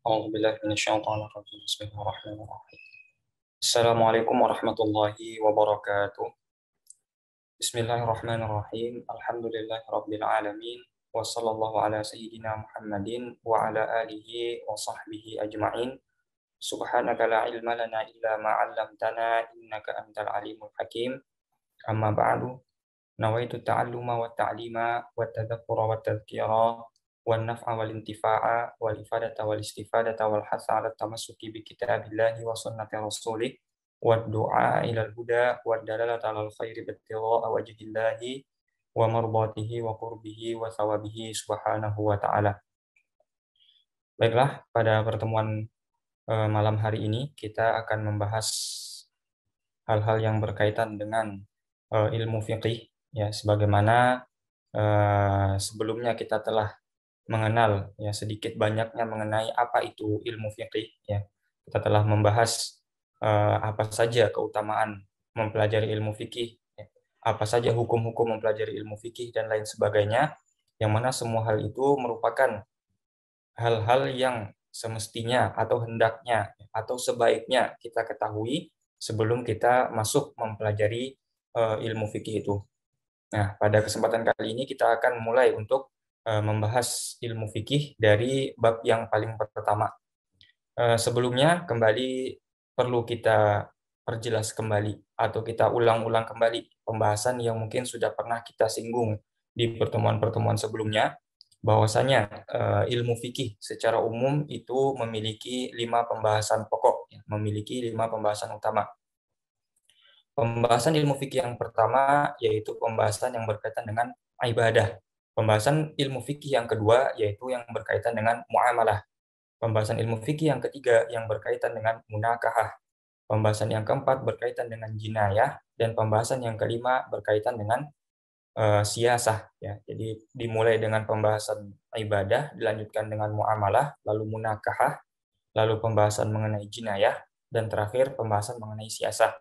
أعوذ بالله من الشيطان الرجيم بسم الله الرحمن الرحيم السلام عليكم ورحمة الله وبركاته بسم الله الرحمن الرحيم الحمد لله رب العالمين وصلى الله على سيدنا محمد وعلى آله وصحبه أجمعين سبحانك لا علم لنا إلا ما علمتنا إنك أنت العليم الحكيم أما بعد نويت التعلم والتعليم والتذكر والتذكير والنفع والانتفاع والإفادة والاستفادة والحث على التمسك بكتاب الله وسنة رسوله والدعاء إلى الهدى والدلالة على الخير بابتغاء وجه الله ومرضاته وقربه وثوابه سبحانه وتعالى. Baiklah, pada pertemuan malam hari ini kita akan membahas hal-hal yang berkaitan dengan ilmu fiqih, ya, sebagaimana sebelumnya kita telah mengenal ya sedikit banyaknya mengenai apa itu ilmu fiqih, ya. Kita telah membahas apa saja keutamaan mempelajari ilmu fikih, ya. Apa saja hukum-hukum mempelajari ilmu fikih dan lain sebagainya, yang mana semua hal itu merupakan hal-hal yang semestinya atau hendaknya atau sebaiknya kita ketahui sebelum kita masuk mempelajari ilmu fikih itu. Nah, pada kesempatan kali ini kita akan mulai untuk membahas ilmu fikih dari bab yang paling pertama. Sebelumnya kembali perlu kita perjelas kembali atau kita ulang-ulang kembali pembahasan yang mungkin sudah pernah kita singgung di pertemuan-pertemuan sebelumnya, bahwasanya ilmu fikih secara umum itu memiliki 5 pembahasan pokok, ya, memiliki 5 pembahasan utama. Pembahasan ilmu fikih yang pertama yaitu pembahasan yang berkaitan dengan ibadah. Pembahasan ilmu fikih yang kedua yaitu yang berkaitan dengan muamalah. Pembahasan ilmu fikih yang ketiga yang berkaitan dengan munakahah. Pembahasan yang keempat berkaitan dengan jinayah, dan pembahasan yang kelima berkaitan dengan siasah, ya. Jadi dimulai dengan pembahasan ibadah, dilanjutkan dengan muamalah, lalu munakahah, lalu pembahasan mengenai jinayah, dan terakhir pembahasan mengenai siasah.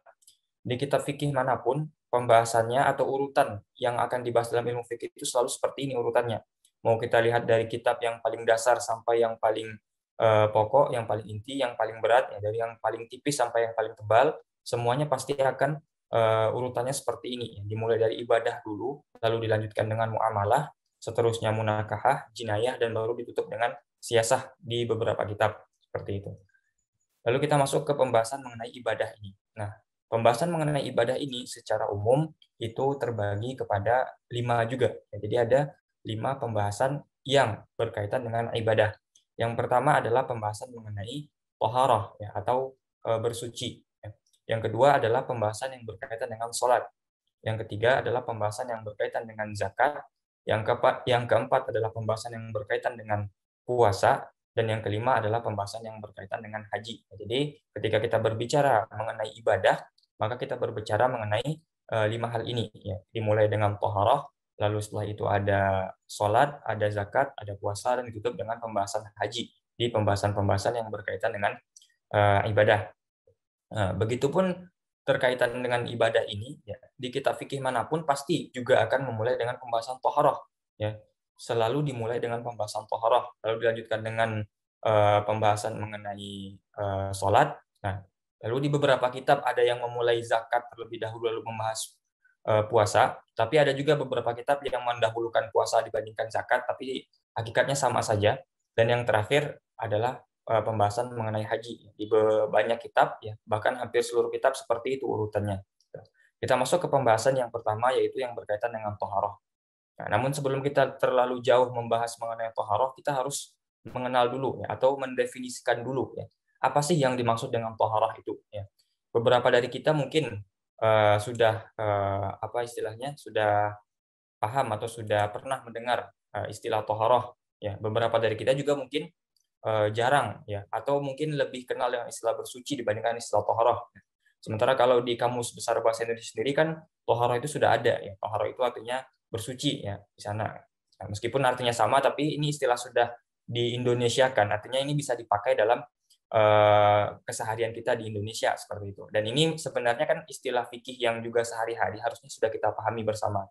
Di kitab fikih manapun, pembahasannya atau urutan yang akan dibahas dalam ilmu fikih itu selalu seperti ini urutannya. Mau kita lihat dari kitab yang paling dasar sampai yang paling pokok, yang paling inti, yang paling berat, ya, dari yang paling tipis sampai yang paling tebal, semuanya pasti akan urutannya seperti ini. Dimulai dari ibadah dulu, lalu dilanjutkan dengan muamalah, seterusnya munakahah, jinayah, dan baru ditutup dengan siasah di beberapa kitab. Seperti itu. Lalu kita masuk ke pembahasan mengenai ibadah ini. Nah, pembahasan mengenai ibadah ini secara umum itu terbagi kepada 5 juga. Jadi ada 5 pembahasan yang berkaitan dengan ibadah. Yang pertama adalah pembahasan mengenai toharah, ya, atau bersuci. Yang kedua adalah pembahasan yang berkaitan dengan sholat. Yang ketiga adalah pembahasan yang berkaitan dengan zakat. Yang keempat adalah pembahasan yang berkaitan dengan puasa. Dan yang kelima adalah pembahasan yang berkaitan dengan haji. Jadi ketika kita berbicara mengenai ibadah, maka kita berbicara mengenai 5 hal ini, ya. Dimulai dengan toharah, lalu setelah itu ada sholat, ada zakat, ada puasa, dan ditutup dengan pembahasan haji di pembahasan-pembahasan yang berkaitan dengan ibadah. Nah, begitupun terkaitan dengan ibadah ini, ya, di kitab fikih manapun pasti juga akan memulai dengan pembahasan toharoh, ya. Selalu dimulai dengan pembahasan toharoh, lalu dilanjutkan dengan pembahasan mengenai sholat. Nah, lalu di beberapa kitab ada yang memulai zakat terlebih dahulu lalu membahas puasa, tapi ada juga beberapa kitab yang mendahulukan puasa dibandingkan zakat, tapi hakikatnya sama saja. Dan yang terakhir adalah pembahasan mengenai haji di banyak kitab, ya, bahkan hampir seluruh kitab seperti itu urutannya. Kita masuk ke pembahasan yang pertama yaitu yang berkaitan dengan toharoh. Nah, namun sebelum kita terlalu jauh membahas mengenai toharoh, kita harus mengenal dulu, ya, atau mendefinisikan dulu, ya, apa sih yang dimaksud dengan toharoh itu, ya. Beberapa dari kita mungkin sudah apa istilahnya sudah paham atau sudah pernah mendengar istilah toharoh, ya. Beberapa dari kita juga mungkin jarang, ya, atau mungkin lebih kenal dengan istilah bersuci dibandingkan istilah toharoh. Sementara kalau di Kamus Besar Bahasa Indonesia sendiri kan toharoh itu sudah ada, ya. Toharoh itu artinya bersuci, ya, di sana. Nah, meskipun artinya sama, tapi ini istilah sudah di-Indonesiakan, artinya ini bisa dipakai dalam keseharian kita di Indonesia seperti itu. Dan ini sebenarnya kan istilah fikih yang juga sehari-hari harusnya sudah kita pahami bersama.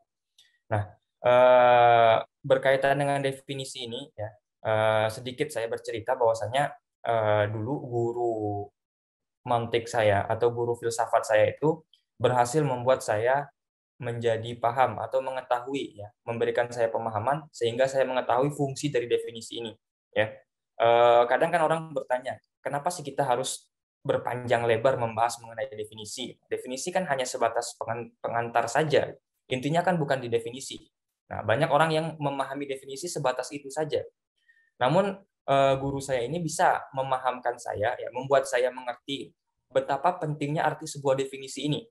Nah, berkaitan dengan definisi ini, ya, sedikit saya bercerita bahwasanya dulu guru mantik saya atau guru filsafat saya itu berhasil membuat saya menjadi paham atau mengetahui, ya, memberikan saya pemahaman sehingga saya mengetahui fungsi dari definisi ini, ya. Kadang kan orang bertanya, kenapa sih kita harus berpanjang lebar membahas mengenai definisi? Definisi kan hanya sebatas pengantar saja. Intinya kan bukan di definisi. Nah, banyak orang yang memahami definisi sebatas itu saja. Namun guru saya ini bisa memahamkan saya, ya, membuat saya mengerti betapa pentingnya arti sebuah definisi ini.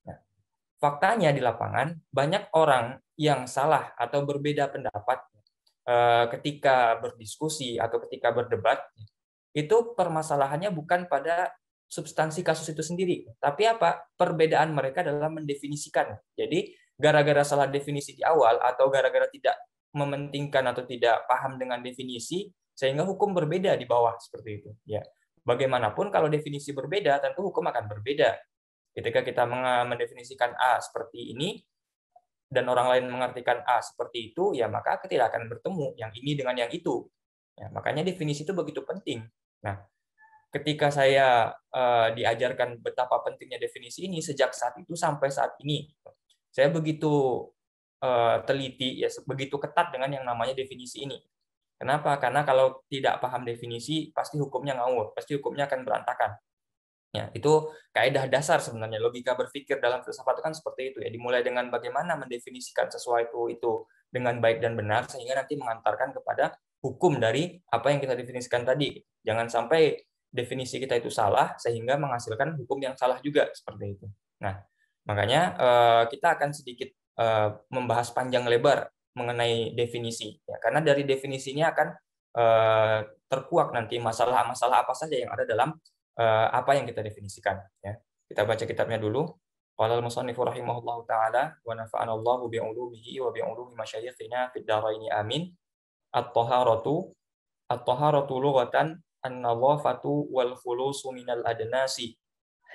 Nah, faktanya di lapangan banyak orang yang salah atau berbeda pendapat ketika berdiskusi atau ketika berdebat. Itu permasalahannya bukan pada substansi kasus itu sendiri, tapi apa? Perbedaan mereka dalam mendefinisikan. Jadi gara-gara salah definisi di awal atau gara-gara tidak mementingkan atau tidak paham dengan definisi, sehingga hukum berbeda di bawah seperti itu. Ya, bagaimanapun kalau definisi berbeda, tentu hukum akan berbeda. Ketika kita mendefinisikan A seperti ini dan orang lain mengartikan A seperti itu, ya maka tidak akan bertemu yang ini dengan yang itu. Ya, makanya definisi itu begitu penting. Nah, ketika saya diajarkan betapa pentingnya definisi ini sejak saat itu sampai saat ini, saya begitu teliti, ya, begitu ketat dengan yang namanya definisi ini. Kenapa? Karena kalau tidak paham definisi, pasti hukumnya ngawur, pasti hukumnya akan berantakan. Ya, itu kaidah dasar sebenarnya, logika berpikir dalam filsafat itu kan seperti itu, ya. Dimulai dengan bagaimana mendefinisikan sesuatu itu dengan baik dan benar sehingga nanti mengantarkan kepada hukum dari apa yang kita definisikan tadi. Jangan sampai definisi kita itu salah sehingga menghasilkan hukum yang salah juga seperti itu. Nah, makanya kita akan sedikit membahas panjang lebar mengenai definisi, ya, karena dari definisinya akan terkuak nanti masalah-masalah apa saja yang ada dalam apa yang kita definisikan, ya. Kita baca kitabnya dulu. Qala al-musannifu rahimahullahu taala wa nafa'ana Allahu bi ulumihi wa bi ulumi masyayikhina fid dharain amin. At-taharatu lughatan an-nadhafatu wal khulusu minal adnasi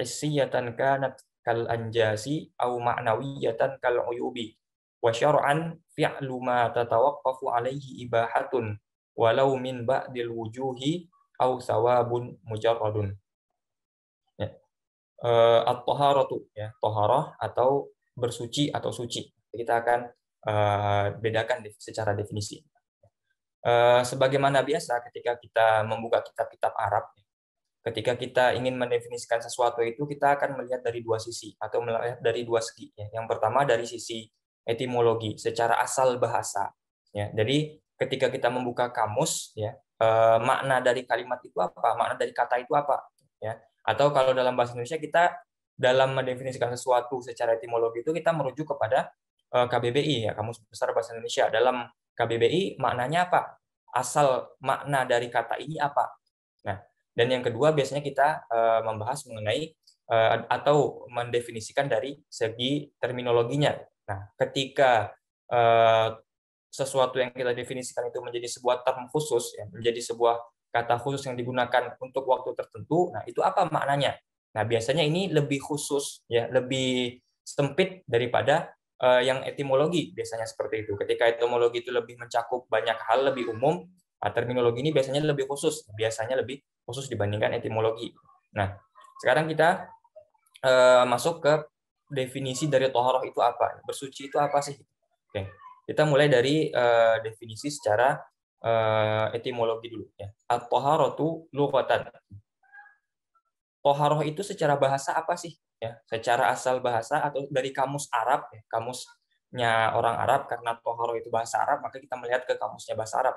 hissiyatan kanat kal anjasi aw ma'nawiyatan kal uyubi wa syar'an fi'lu ma tatawaqqafu alaihi ibahatun walau min ba'dil wujuhi aw thawabun mujarradun. Ya. At-taharatu, ya, taharah atau bersuci atau suci. Kita akan bedakan secara definisi. Sebagaimana biasa ketika kita membuka kitab-kitab Arab, ketika kita ingin mendefinisikan sesuatu itu kita akan melihat dari dua sisi atau melihat dari dua segi. Ya. Yang pertama dari sisi etimologi, secara asal bahasa. Ya. Jadi ketika kita membuka kamus, ya, makna dari kalimat itu apa, makna dari kata itu apa, ya. Atau kalau dalam bahasa Indonesia kita dalam mendefinisikan sesuatu secara etimologi itu kita merujuk kepada KBBI, ya, Kamus Besar Bahasa Indonesia. Dalam KBBI maknanya apa? Asal makna dari kata ini apa? Nah, dan yang kedua biasanya kita membahas mengenai atau mendefinisikan dari segi terminologinya. Nah, ketika sesuatu yang kita definisikan itu menjadi sebuah term khusus, ya, menjadi sebuah kata khusus yang digunakan untuk waktu tertentu, nah itu apa maknanya? Nah, biasanya ini lebih khusus, ya, lebih sempit daripada yang etimologi, biasanya seperti itu. Ketika etimologi itu lebih mencakup banyak hal, lebih umum, nah, terminologi ini biasanya lebih khusus, biasanya lebih khusus dibandingkan etimologi. Nah, sekarang kita masuk ke definisi dari toharoh itu apa? Bersuci itu apa sih? Oke, kita mulai dari definisi secara etimologi dulu, ya. At-taharatu lughatan. Toharoh itu secara bahasa apa sih? Ya, secara asal bahasa atau dari kamus Arab, ya, kamusnya orang Arab, karena toharoh itu bahasa Arab, maka kita melihat ke kamusnya bahasa Arab.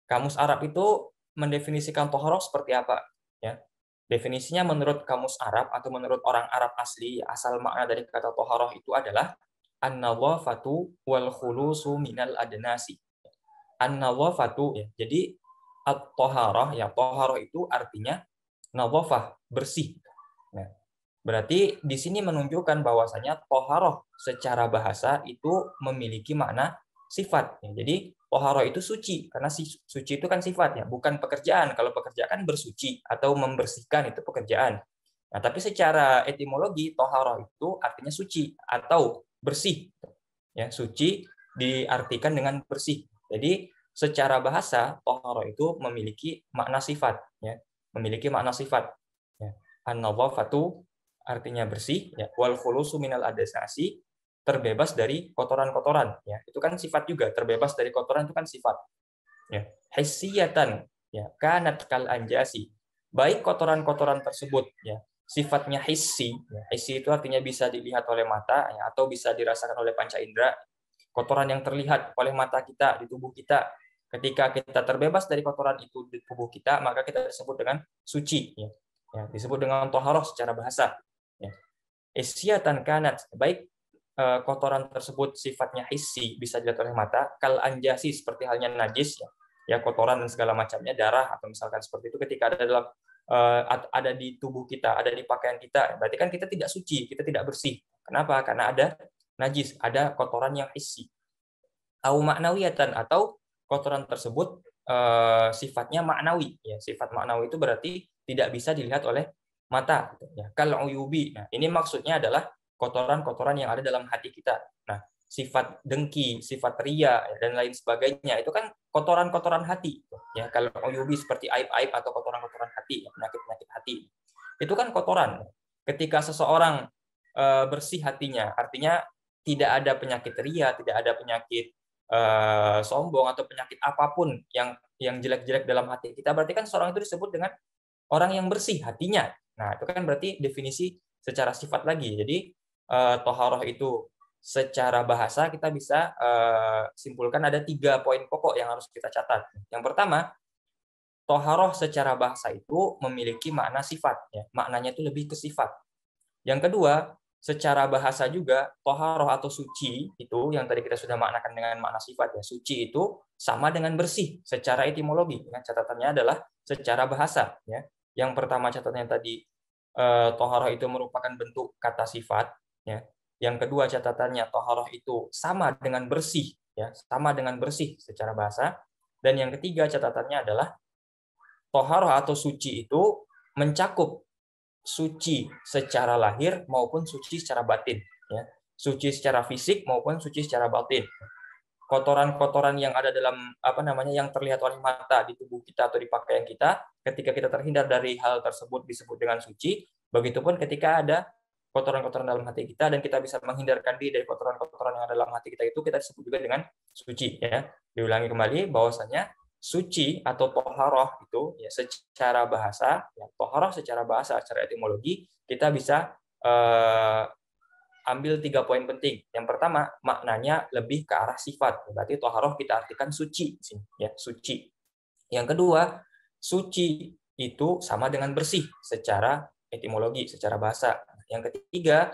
Kamus Arab itu mendefinisikan toharoh seperti apa? Ya, definisinya menurut kamus Arab atau menurut orang Arab asli, asal makna dari kata toharoh itu adalah an-nadhafatu wal khulusu minal adnasi. An-nadhafatu, ya. Jadi at-taharah, ya, taharah itu artinya nadhafah, bersih. Nah, berarti di sini menunjukkan bahwasanya taharah secara bahasa itu memiliki makna sifat, ya. Jadi taharah itu suci, karena suci itu kan sifat, ya, bukan pekerjaan. Kalau pekerjaan bersuci atau membersihkan itu pekerjaan. Nah, tapi secara etimologi taharah itu artinya suci atau bersih. Ya, suci diartikan dengan bersih. Jadi secara bahasa toharoh itu memiliki makna sifat, ya, memiliki makna sifat. Ya. An-nadhafatu artinya bersih, ya, wal khulusu minal adasasi, terbebas dari kotoran-kotoran, ya. Itu kan sifat juga, terbebas dari kotoran itu kan sifat. Ya. Hissiyatan, ya, kanat kal anjasi. Baik kotoran-kotoran tersebut, ya, sifatnya hissi, ya. Hissi itu artinya bisa dilihat oleh mata, ya, atau bisa dirasakan oleh panca indera. Kotoran yang terlihat oleh mata kita di tubuh kita. Ketika kita terbebas dari kotoran itu di tubuh kita, maka kita disebut dengan suci, ya. Ya, disebut dengan toharoh secara bahasa. Ya. Isyatan kanat, baik kotoran tersebut sifatnya hissi, bisa dilihat oleh mata, kal anjasi, seperti halnya najis, ya, ya kotoran dan segala macamnya, darah atau misalkan seperti itu, ketika ada dalam ada di tubuh kita, ada di pakaian kita, berarti kan kita tidak suci, kita tidak bersih. Kenapa? Karena ada najis, ada kotoran yang hissi. Au maknawiyatan, atau kotoran tersebut sifatnya maknawi, ya, sifat maknawi itu berarti tidak bisa dilihat oleh mata, ya. Kal uyubi. Nah, ini maksudnya adalah kotoran-kotoran yang ada dalam hati kita. Nah, sifat dengki, sifat ria, ya, dan lain sebagainya itu kan kotoran-kotoran hati, ya. Kalau uyubi seperti aib-aib atau kotoran-kotoran hati, penyakit-penyakit hati, itu kan kotoran. Ketika seseorang bersih hatinya, artinya tidak ada penyakit ria, tidak ada penyakit sombong atau penyakit apapun yang jelek-jelek dalam hati kita, berarti kan seorang itu disebut dengan orang yang bersih hatinya. Nah, itu kan berarti definisi secara sifat lagi. Jadi toharoh itu secara bahasa kita bisa simpulkan ada 3 poin pokok yang harus kita catat. Yang pertama, toharoh secara bahasa itu memiliki makna sifat, ya. Maknanya itu lebih ke sifat. Yang kedua, secara bahasa juga toharoh atau suci itu yang tadi kita sudah maknakan dengan makna sifat, ya. Suci itu sama dengan bersih secara etimologi. Ya. Catatannya adalah secara bahasa, ya. Yang pertama catatannya tadi toharoh itu merupakan bentuk kata sifat, ya. Yang kedua catatannya toharoh itu sama dengan bersih, ya, sama dengan bersih secara bahasa. Dan yang ketiga catatannya adalah toharoh atau suci itu mencakup suci secara lahir maupun suci secara batin, ya. Suci secara fisik maupun suci secara batin. Kotoran-kotoran yang ada dalam yang terlihat oleh mata di tubuh kita atau di pakaian kita, ketika kita terhindar dari hal tersebut disebut dengan suci. Begitupun ketika ada kotoran-kotoran dalam hati kita dan kita bisa menghindarkan diri dari kotoran-kotoran yang ada dalam hati kita, itu kita disebut juga dengan suci, ya. Diulangi kembali bahwasanya suci atau toharoh itu, ya, secara bahasa, ya, toharoh secara bahasa, secara etimologi kita bisa ambil 3 poin penting. Yang pertama, maknanya lebih ke arah sifat. Berarti toharoh kita artikan suci di sini, ya, suci. Yang kedua, suci itu sama dengan bersih secara etimologi, secara bahasa. Yang ketiga,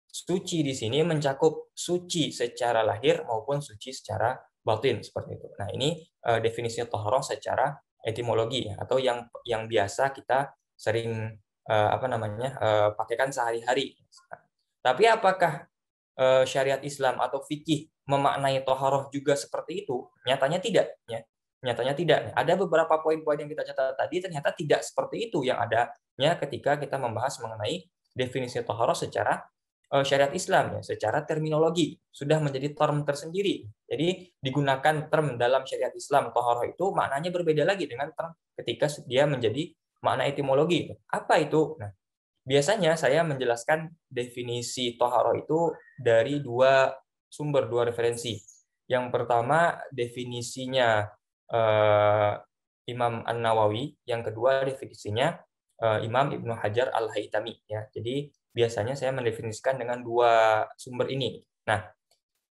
suci di sini mencakup suci secara lahir maupun suci secara batin, seperti itu. Nah, ini definisi toharoh secara etimologi, ya, atau yang biasa kita sering pakaikan sehari-hari. Tapi apakah syariat Islam atau fikih memaknai toharoh juga seperti itu? Nyatanya tidak, ya. Nyatanya tidak. Ada beberapa poin-poin yang kita catat tadi ternyata tidak seperti itu yang adanya ketika kita membahas mengenai definisi toharoh secara syariat Islam, ya, secara terminologi sudah menjadi term tersendiri. Jadi digunakan term dalam syariat Islam toharoh itu maknanya berbeda lagi dengan term ketika dia menjadi makna etimologi. Apa itu? Nah, biasanya saya menjelaskan definisi toharoh itu dari 2 sumber, 2 referensi. Yang pertama definisinya Imam An-Nawawi, yang kedua definisinya Imam Ibnu Hajar Al-Haytami, ya. Jadi biasanya saya mendefinisikan dengan 2 sumber ini. Nah,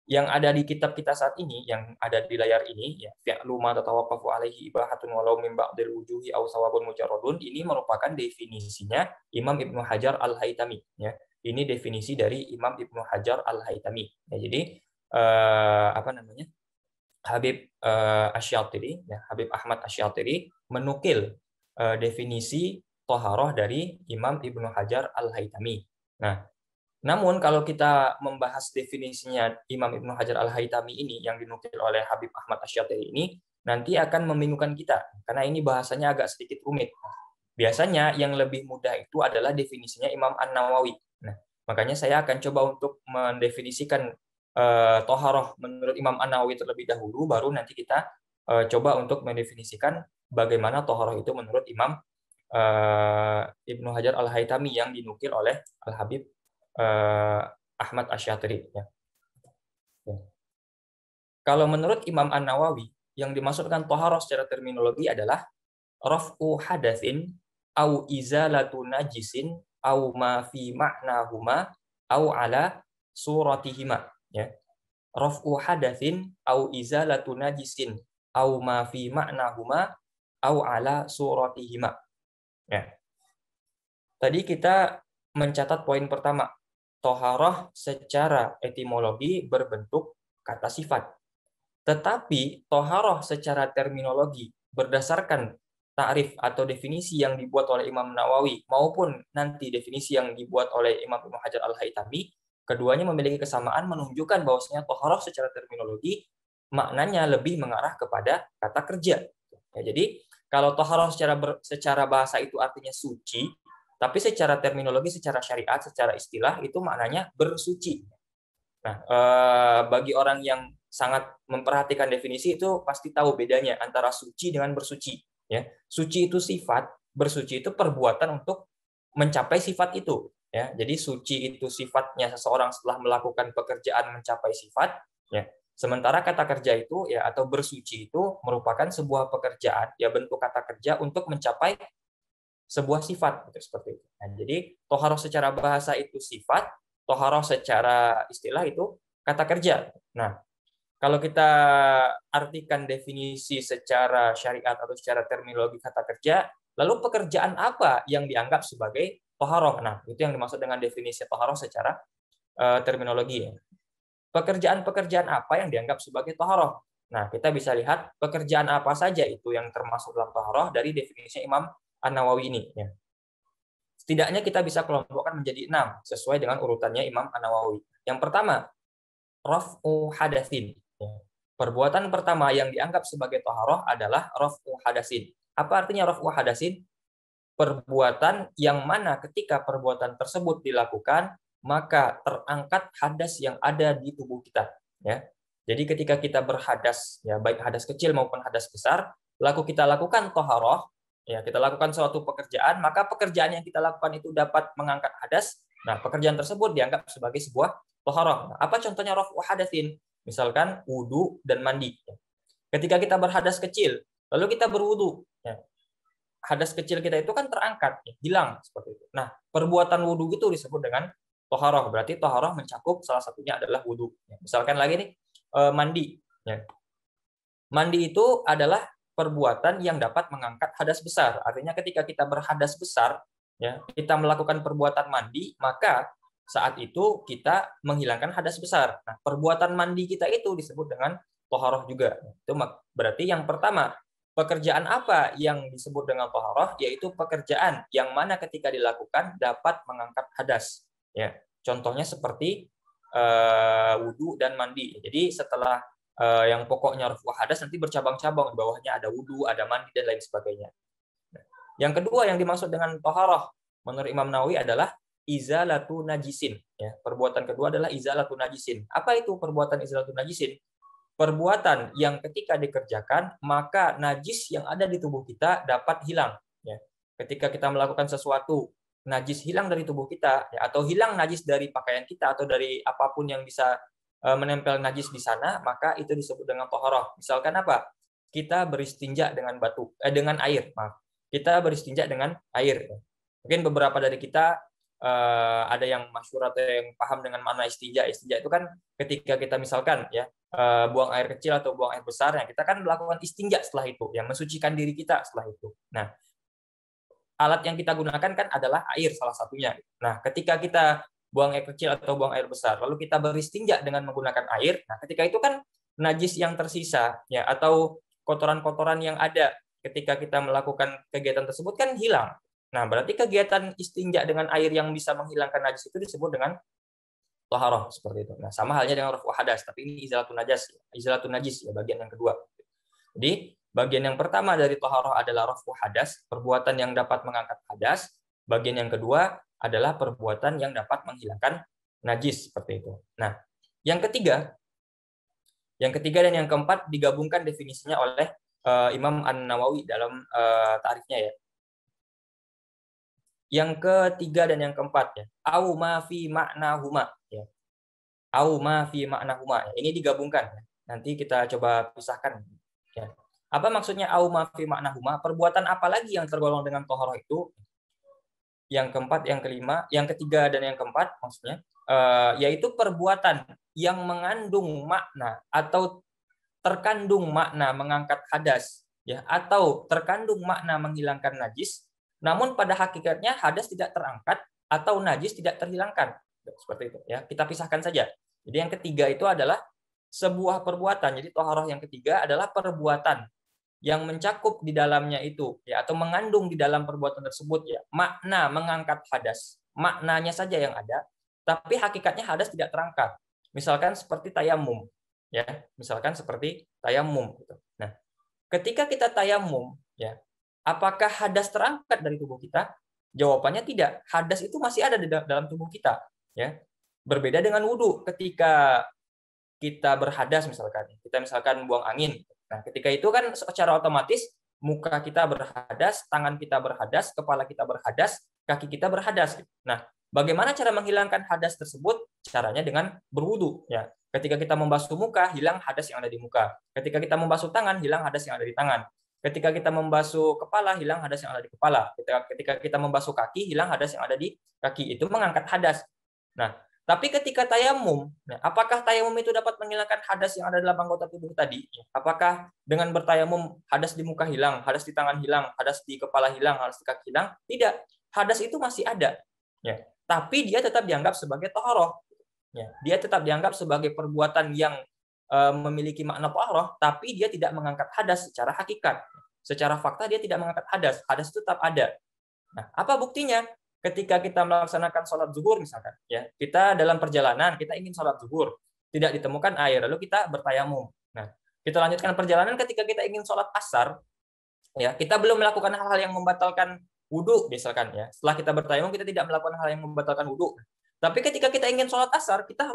yang ada di kitab kita saat ini, yang ada di layar ini, ya, fi'lu ma tatawaqqafu alaihi ibahatun walau min ba'dil wujuhi aw sawabun mujarradun, ini merupakan definisinya Imam Ibnu Hajar Al-Haytami, ya. Ini definisi dari Imam Ibnu Hajar Al-Haytami. Ya, jadi Habib Asy-Syatiri, ya, Habib Ahmad Asy-Syatiri menukil definisi toharoh dari Imam Ibnu Hajar Al-Haytami. Nah, namun kalau kita membahas definisinya Imam Ibnu Hajar Al-Haytami ini yang dinukil oleh Habib Ahmad Asy-Syatiri ini, nanti akan membingungkan kita karena ini bahasanya agak sedikit rumit. Biasanya yang lebih mudah itu adalah definisinya Imam An-Nawawi. Nah, makanya saya akan coba untuk mendefinisikan toharoh menurut Imam An-Nawawi terlebih dahulu, baru nanti kita coba untuk mendefinisikan bagaimana toharoh itu menurut Imam Ibnu Hajar Al-Haytami yang dinukil oleh Al-Habib Ahmad Asy-Syatiri. Ya. Kalau menurut Imam An-Nawawi, yang dimaksudkan toharoh secara terminologi adalah raf'u hadatsin au izalatu najisin au ma fi ma'nahuma au ala suratihima. Ya. Raf'u hadatsin au izalatu najisin au ma fi ma'nahuma au ala suratihima. Ya. Tadi kita mencatat poin pertama. Toharoh secara etimologi berbentuk kata sifat. Tetapi toharoh secara terminologi berdasarkan ta'rif atau definisi yang dibuat oleh Imam Nawawi maupun nanti definisi yang dibuat oleh Imam Ibnu Hajar Al-Haytami, keduanya memiliki kesamaan menunjukkan bahwasanya toharoh secara terminologi maknanya lebih mengarah kepada kata kerja. Ya, jadi kalau toharoh secara bahasa itu artinya suci, tapi secara terminologi, secara syariat, secara istilah itu maknanya bersuci. Nah, bagi orang yang sangat memperhatikan definisi itu pasti tahu bedanya antara suci dengan bersuci. Ya, suci itu sifat, bersuci itu perbuatan untuk mencapai sifat itu. Ya, jadi suci itu sifatnya seseorang setelah melakukan pekerjaan mencapai sifat. Ya, sementara kata kerja itu ya atau bersuci itu merupakan sebuah pekerjaan, ya bentuk kata kerja untuk mencapai sebuah sifat gitu, seperti itu. Nah, jadi toharoh secara bahasa itu sifat, toharoh secara istilah itu kata kerja. Nah, kalau kita artikan definisi secara syariat atau secara terminologi kata kerja, lalu pekerjaan apa yang dianggap sebagai toharoh? Nah, itu yang dimaksud dengan definisi toharoh secara terminologi. Pekerjaan-pekerjaan apa yang dianggap sebagai toharoh? Nah, kita bisa lihat pekerjaan apa saja itu yang termasuk dalam toharoh dari definisi Imam An-Nawawi ini. Ya. Setidaknya kita bisa kelompokkan menjadi 6 sesuai dengan urutannya Imam An-Nawawi. Yang pertama, raf'u hadatsin. Ya. Perbuatan pertama yang dianggap sebagai toharoh adalah raf'u hadatsin. Apa artinya raf'u hadatsin? Perbuatan yang mana ketika perbuatan tersebut dilakukan, maka terangkat hadas yang ada di tubuh kita. Ya. Jadi ketika kita berhadas, ya baik hadas kecil maupun hadas besar, kita lakukan toharoh, ya kita lakukan suatu pekerjaan, maka pekerjaan yang kita lakukan itu dapat mengangkat hadas. Nah, pekerjaan tersebut dianggap sebagai sebuah toharoh. Nah, apa contohnya raf'u hadatsin? Misalkan wudhu dan mandi. Ketika kita berhadas kecil, lalu kita berwudhu, ya, hadas kecil kita itu kan terangkat, ya, hilang seperti itu. Nah, perbuatan wudhu itu disebut dengan toharoh. Berarti toharoh mencakup salah satunya adalah wudhu. Ya, misalkan lagi nih mandi. Ya. Mandi itu adalah perbuatan yang dapat mengangkat hadas besar. Artinya ketika kita berhadas besar, ya, kita melakukan perbuatan mandi, maka saat itu kita menghilangkan hadas besar. Nah, perbuatan mandi kita itu disebut dengan toharoh juga. Itu berarti yang pertama, pekerjaan apa yang disebut dengan toharoh? Yaitu pekerjaan yang mana ketika dilakukan dapat mengangkat hadas. Ya, contohnya seperti wudhu dan mandi. Jadi setelah yang pokoknya raf'u hadas nanti bercabang-cabang, di bawahnya ada wudhu, ada mandi dan lain sebagainya. Yang kedua yang dimaksud dengan toharoh menurut Imam Nawawi adalah izalatu najisin. Ya, perbuatan kedua adalah izalatu najisin. Apa itu perbuatan izalatu najisin? Perbuatan yang ketika dikerjakan maka najis yang ada di tubuh kita dapat hilang. Ya. Ketika kita melakukan sesuatu, najis hilang dari tubuh kita, ya, atau hilang najis dari pakaian kita atau dari apapun yang bisa menempel najis di sana, maka itu disebut dengan toharoh. Misalkan apa? Kita beristinja dengan dengan air. Maaf. Kita beristinja dengan air. Mungkin beberapa dari kita ada yang masyhur atau yang paham dengan makna istinja. Istinja itu kan ketika kita misalkan ya buang air kecil atau buang air besar, ya kita kan melakukan istinja setelah itu, yang mensucikan diri kita setelah itu. Nah, alat yang kita gunakan kan adalah air salah satunya. Nah, ketika kita buang air kecil atau buang air besar, lalu kita beristinja dengan menggunakan air, nah ketika itu kan najis yang tersisa ya atau kotoran-kotoran yang ada ketika kita melakukan kegiatan tersebut kan hilang. Nah, berarti kegiatan istinja dengan air yang bisa menghilangkan najis itu disebut dengan toharoh seperti itu. Nah, sama halnya dengan raf'u hadas, tapi ini izalatun najis ya bagian yang kedua. Jadi, bagian yang pertama dari toharoh adalah raf'u hadas, perbuatan yang dapat mengangkat hadas. Bagian yang kedua adalah perbuatan yang dapat menghilangkan najis seperti itu. Nah, yang ketiga, Yang ketiga dan yang keempat digabungkan definisinya oleh Imam An-Nawawi dalam ta'rifnya ya. Yang ketiga dan yang keempat ya. Au ma fi ma'nahuma ya. Au ma fi ma'nahuma. Ini digabungkan ya. Nanti kita coba pisahkan ya. Apa maksudnya au ma fi ma'nahuma? Perbuatan apa lagi yang tergolong dengan toharoh itu? Yang keempat, yang kelima, yang ketiga dan yang keempat maksudnya yaitu perbuatan yang mengandung makna atau terkandung makna mengangkat hadas ya atau terkandung makna menghilangkan najis, namun pada hakikatnya hadas tidak terangkat atau najis tidak terhilangkan. Seperti itu ya. Kita pisahkan saja. Jadi yang ketiga itu adalah sebuah perbuatan. Jadi toharoh yang ketiga adalah perbuatan yang mencakup di dalamnya itu ya atau mengandung di dalam perbuatan tersebut ya makna mengangkat hadas, maknanya saja yang ada, tapi hakikatnya hadas tidak terangkat. Misalkan seperti tayamum ya, misalkan seperti tayamum gitu. Nah, ketika kita tayamum ya, apakah hadas terangkat dari tubuh kita? Jawabannya tidak. Hadas itu masih ada di dalam tubuh kita ya. Berbeda dengan wudhu. Ketika kita berhadas misalkan buang angin. Nah, ketika itu kan secara otomatis muka kita berhadas, tangan kita berhadas, kepala kita berhadas, kaki kita berhadas. Nah, bagaimana cara menghilangkan hadas tersebut? Caranya dengan berwudu. Ya, ketika kita membasuh muka, hilang hadas yang ada di muka. Ketika kita membasuh tangan, hilang hadas yang ada di tangan. Ketika kita membasuh kepala, hilang hadas yang ada di kepala. Ketika kita membasuh kaki, hilang hadas yang ada di kaki. Itu mengangkat hadas. Nah, tapi ketika tayamum, apakah tayamum itu dapat menghilangkan hadas yang ada dalam anggota tubuh tadi? Apakah dengan bertayamum hadas di muka hilang, hadas di tangan hilang, hadas di kepala hilang, hadas di kaki hilang? Tidak. Hadas itu masih ada. Ya. Tapi dia tetap dianggap sebagai toharoh. Ya. Dia tetap dianggap sebagai perbuatan yang memiliki makna toharoh, tapi dia tidak mengangkat hadas secara hakikat. Secara fakta dia tidak mengangkat hadas. Hadas itu tetap ada. Nah, apa buktinya? Ketika kita melaksanakan sholat zuhur misalkan, ya kita dalam perjalanan kita ingin sholat zuhur, tidak ditemukan air, lalu kita bertayamum. Nah, kita lanjutkan perjalanan ketika kita ingin sholat asar, ya kita belum melakukan hal-hal yang membatalkan wudhu misalkan ya. Setelah kita bertayamum kita tidak melakukan hal yang membatalkan wudhu. Tapi ketika kita ingin sholat asar, kita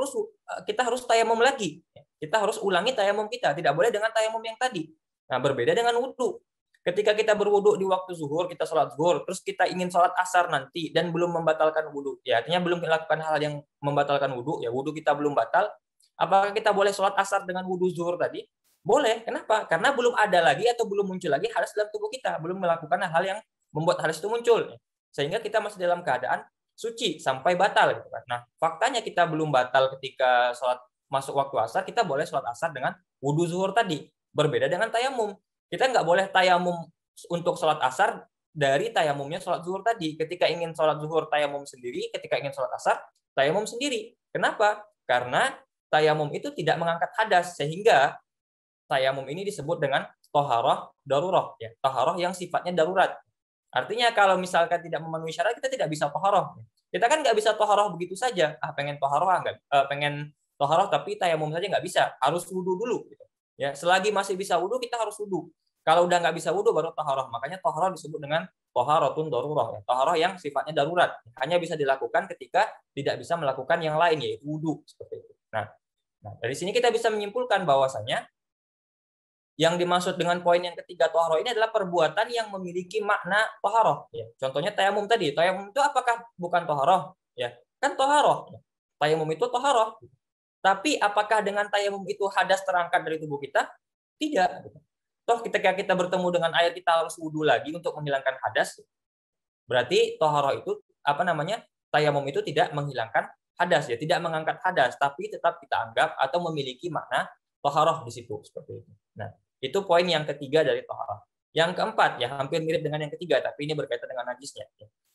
harus tayamum lagi. Kita harus ulangi tayamum kita. Tidak boleh dengan tayamum yang tadi. Nah, berbeda dengan wudhu. Ketika kita berwudhu di waktu zuhur, kita sholat zuhur, terus kita ingin sholat asar nanti dan belum membatalkan wudhu, ya artinya belum melakukan hal yang membatalkan wudhu, ya wudhu kita belum batal. Apakah kita boleh sholat asar dengan wudhu zuhur tadi? Boleh. Kenapa? Karena belum ada lagi atau belum muncul lagi hadas dalam tubuh kita, belum melakukan hal yang membuat hadas itu muncul, sehingga kita masih dalam keadaan suci sampai batal. Gitu kan. Nah, faktanya kita belum batal ketika sholat masuk waktu asar, kita boleh sholat asar dengan wudhu zuhur tadi. Berbeda dengan tayamum. Kita nggak boleh tayamum untuk sholat asar dari tayamumnya sholat zuhur tadi. Ketika ingin sholat zuhur, tayamum sendiri. Ketika ingin sholat asar, tayamum sendiri. Kenapa? Karena tayamum itu tidak mengangkat hadas. Sehingga tayamum ini disebut dengan toharoh daruroh. Ya, toharoh yang sifatnya darurat. Artinya kalau misalkan tidak memenuhi syarat, kita tidak bisa toharoh. Kita kan nggak bisa toharoh begitu saja. Pengen toharoh, pengen toharoh tapi tayamum saja nggak bisa. Harus wudhu dulu. Gitu. Ya, selagi masih bisa wudhu, kita harus wudhu. Kalau udah nggak bisa wudhu baru taharah. Makanya taharah disebut dengan taharatun darurah. Taharah yang sifatnya darurat. Hanya bisa dilakukan ketika tidak bisa melakukan yang lain, yaitu wudhu. Seperti itu. Nah, dari sini kita bisa menyimpulkan bahwasanya yang dimaksud dengan poin yang ketiga taharah ini adalah perbuatan yang memiliki makna taharah. Ya, contohnya tayamum tadi. Tayamum itu apakah bukan taharah? Ya, kan taharah. Tayamum itu taharah. Tapi apakah dengan tayamum itu hadas terangkat dari tubuh kita? Tidak. Toh ketika kita bertemu dengan air kita harus wudhu lagi untuk menghilangkan hadas. Berarti toharoh itu tayamum itu tidak menghilangkan hadas ya, tidak mengangkat hadas, tapi tetap kita anggap atau memiliki makna toharoh di situ seperti itu. Nah, itu poin yang ketiga dari toharoh. Yang keempat ya hampir mirip dengan yang ketiga, tapi ini berkaitan dengan najisnya.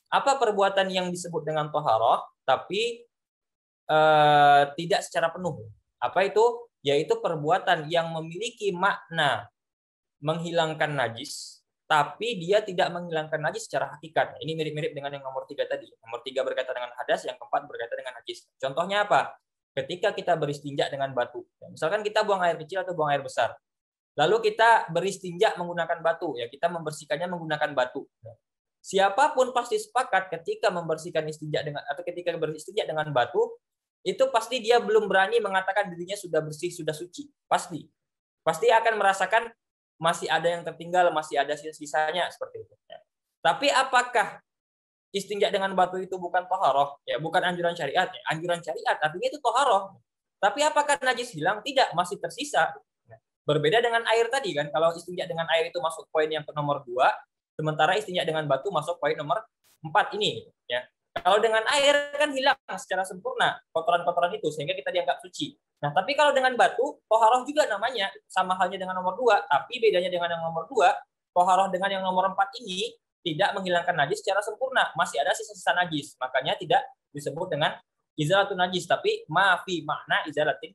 Apa perbuatan yang disebut dengan toharoh tapi tidak secara penuh? Apa itu? Yaitu perbuatan yang memiliki makna menghilangkan najis, tapi dia tidak menghilangkan najis secara hakikat. Ini mirip-mirip dengan yang nomor 3 tadi. Nomor 3 berkaitan dengan hadas, yang keempat berkaitan dengan najis. Contohnya apa? Ketika kita beristinja dengan batu. Misalkan kita buang air kecil atau buang air besar. Lalu kita beristinja menggunakan batu. Ya, kita membersihkannya menggunakan batu. Siapapun pasti sepakat ketika membersihkan istinja dengan atau ketika beristinja dengan batu, itu pasti dia belum berani mengatakan dirinya sudah bersih, sudah suci. Pasti. Pasti akan merasakan masih ada yang tertinggal, masih ada sisa-sisanya seperti itu. Tapi apakah istinja dengan batu itu bukan toharoh? Ya, bukan anjuran syariat. Ya. Anjuran syariat artinya itu toharoh. Tapi apakah najis hilang? Tidak, masih tersisa. Berbeda dengan air tadi kan. Kalau istinja dengan air itu masuk poin yang ke nomor 2, sementara istinja dengan batu masuk poin nomor 4 ini. Ya. Kalau dengan air kan hilang secara sempurna kotoran-kotoran itu sehingga kita dianggap suci. Nah, tapi kalau dengan batu, toharoh juga namanya, sama halnya dengan nomor 2, tapi bedanya dengan yang nomor 2, toharoh dengan yang nomor 4 ini tidak menghilangkan najis secara sempurna, masih ada sisa-sisa najis. Makanya tidak disebut dengan izalatun najis, tapi mafi makna izalatin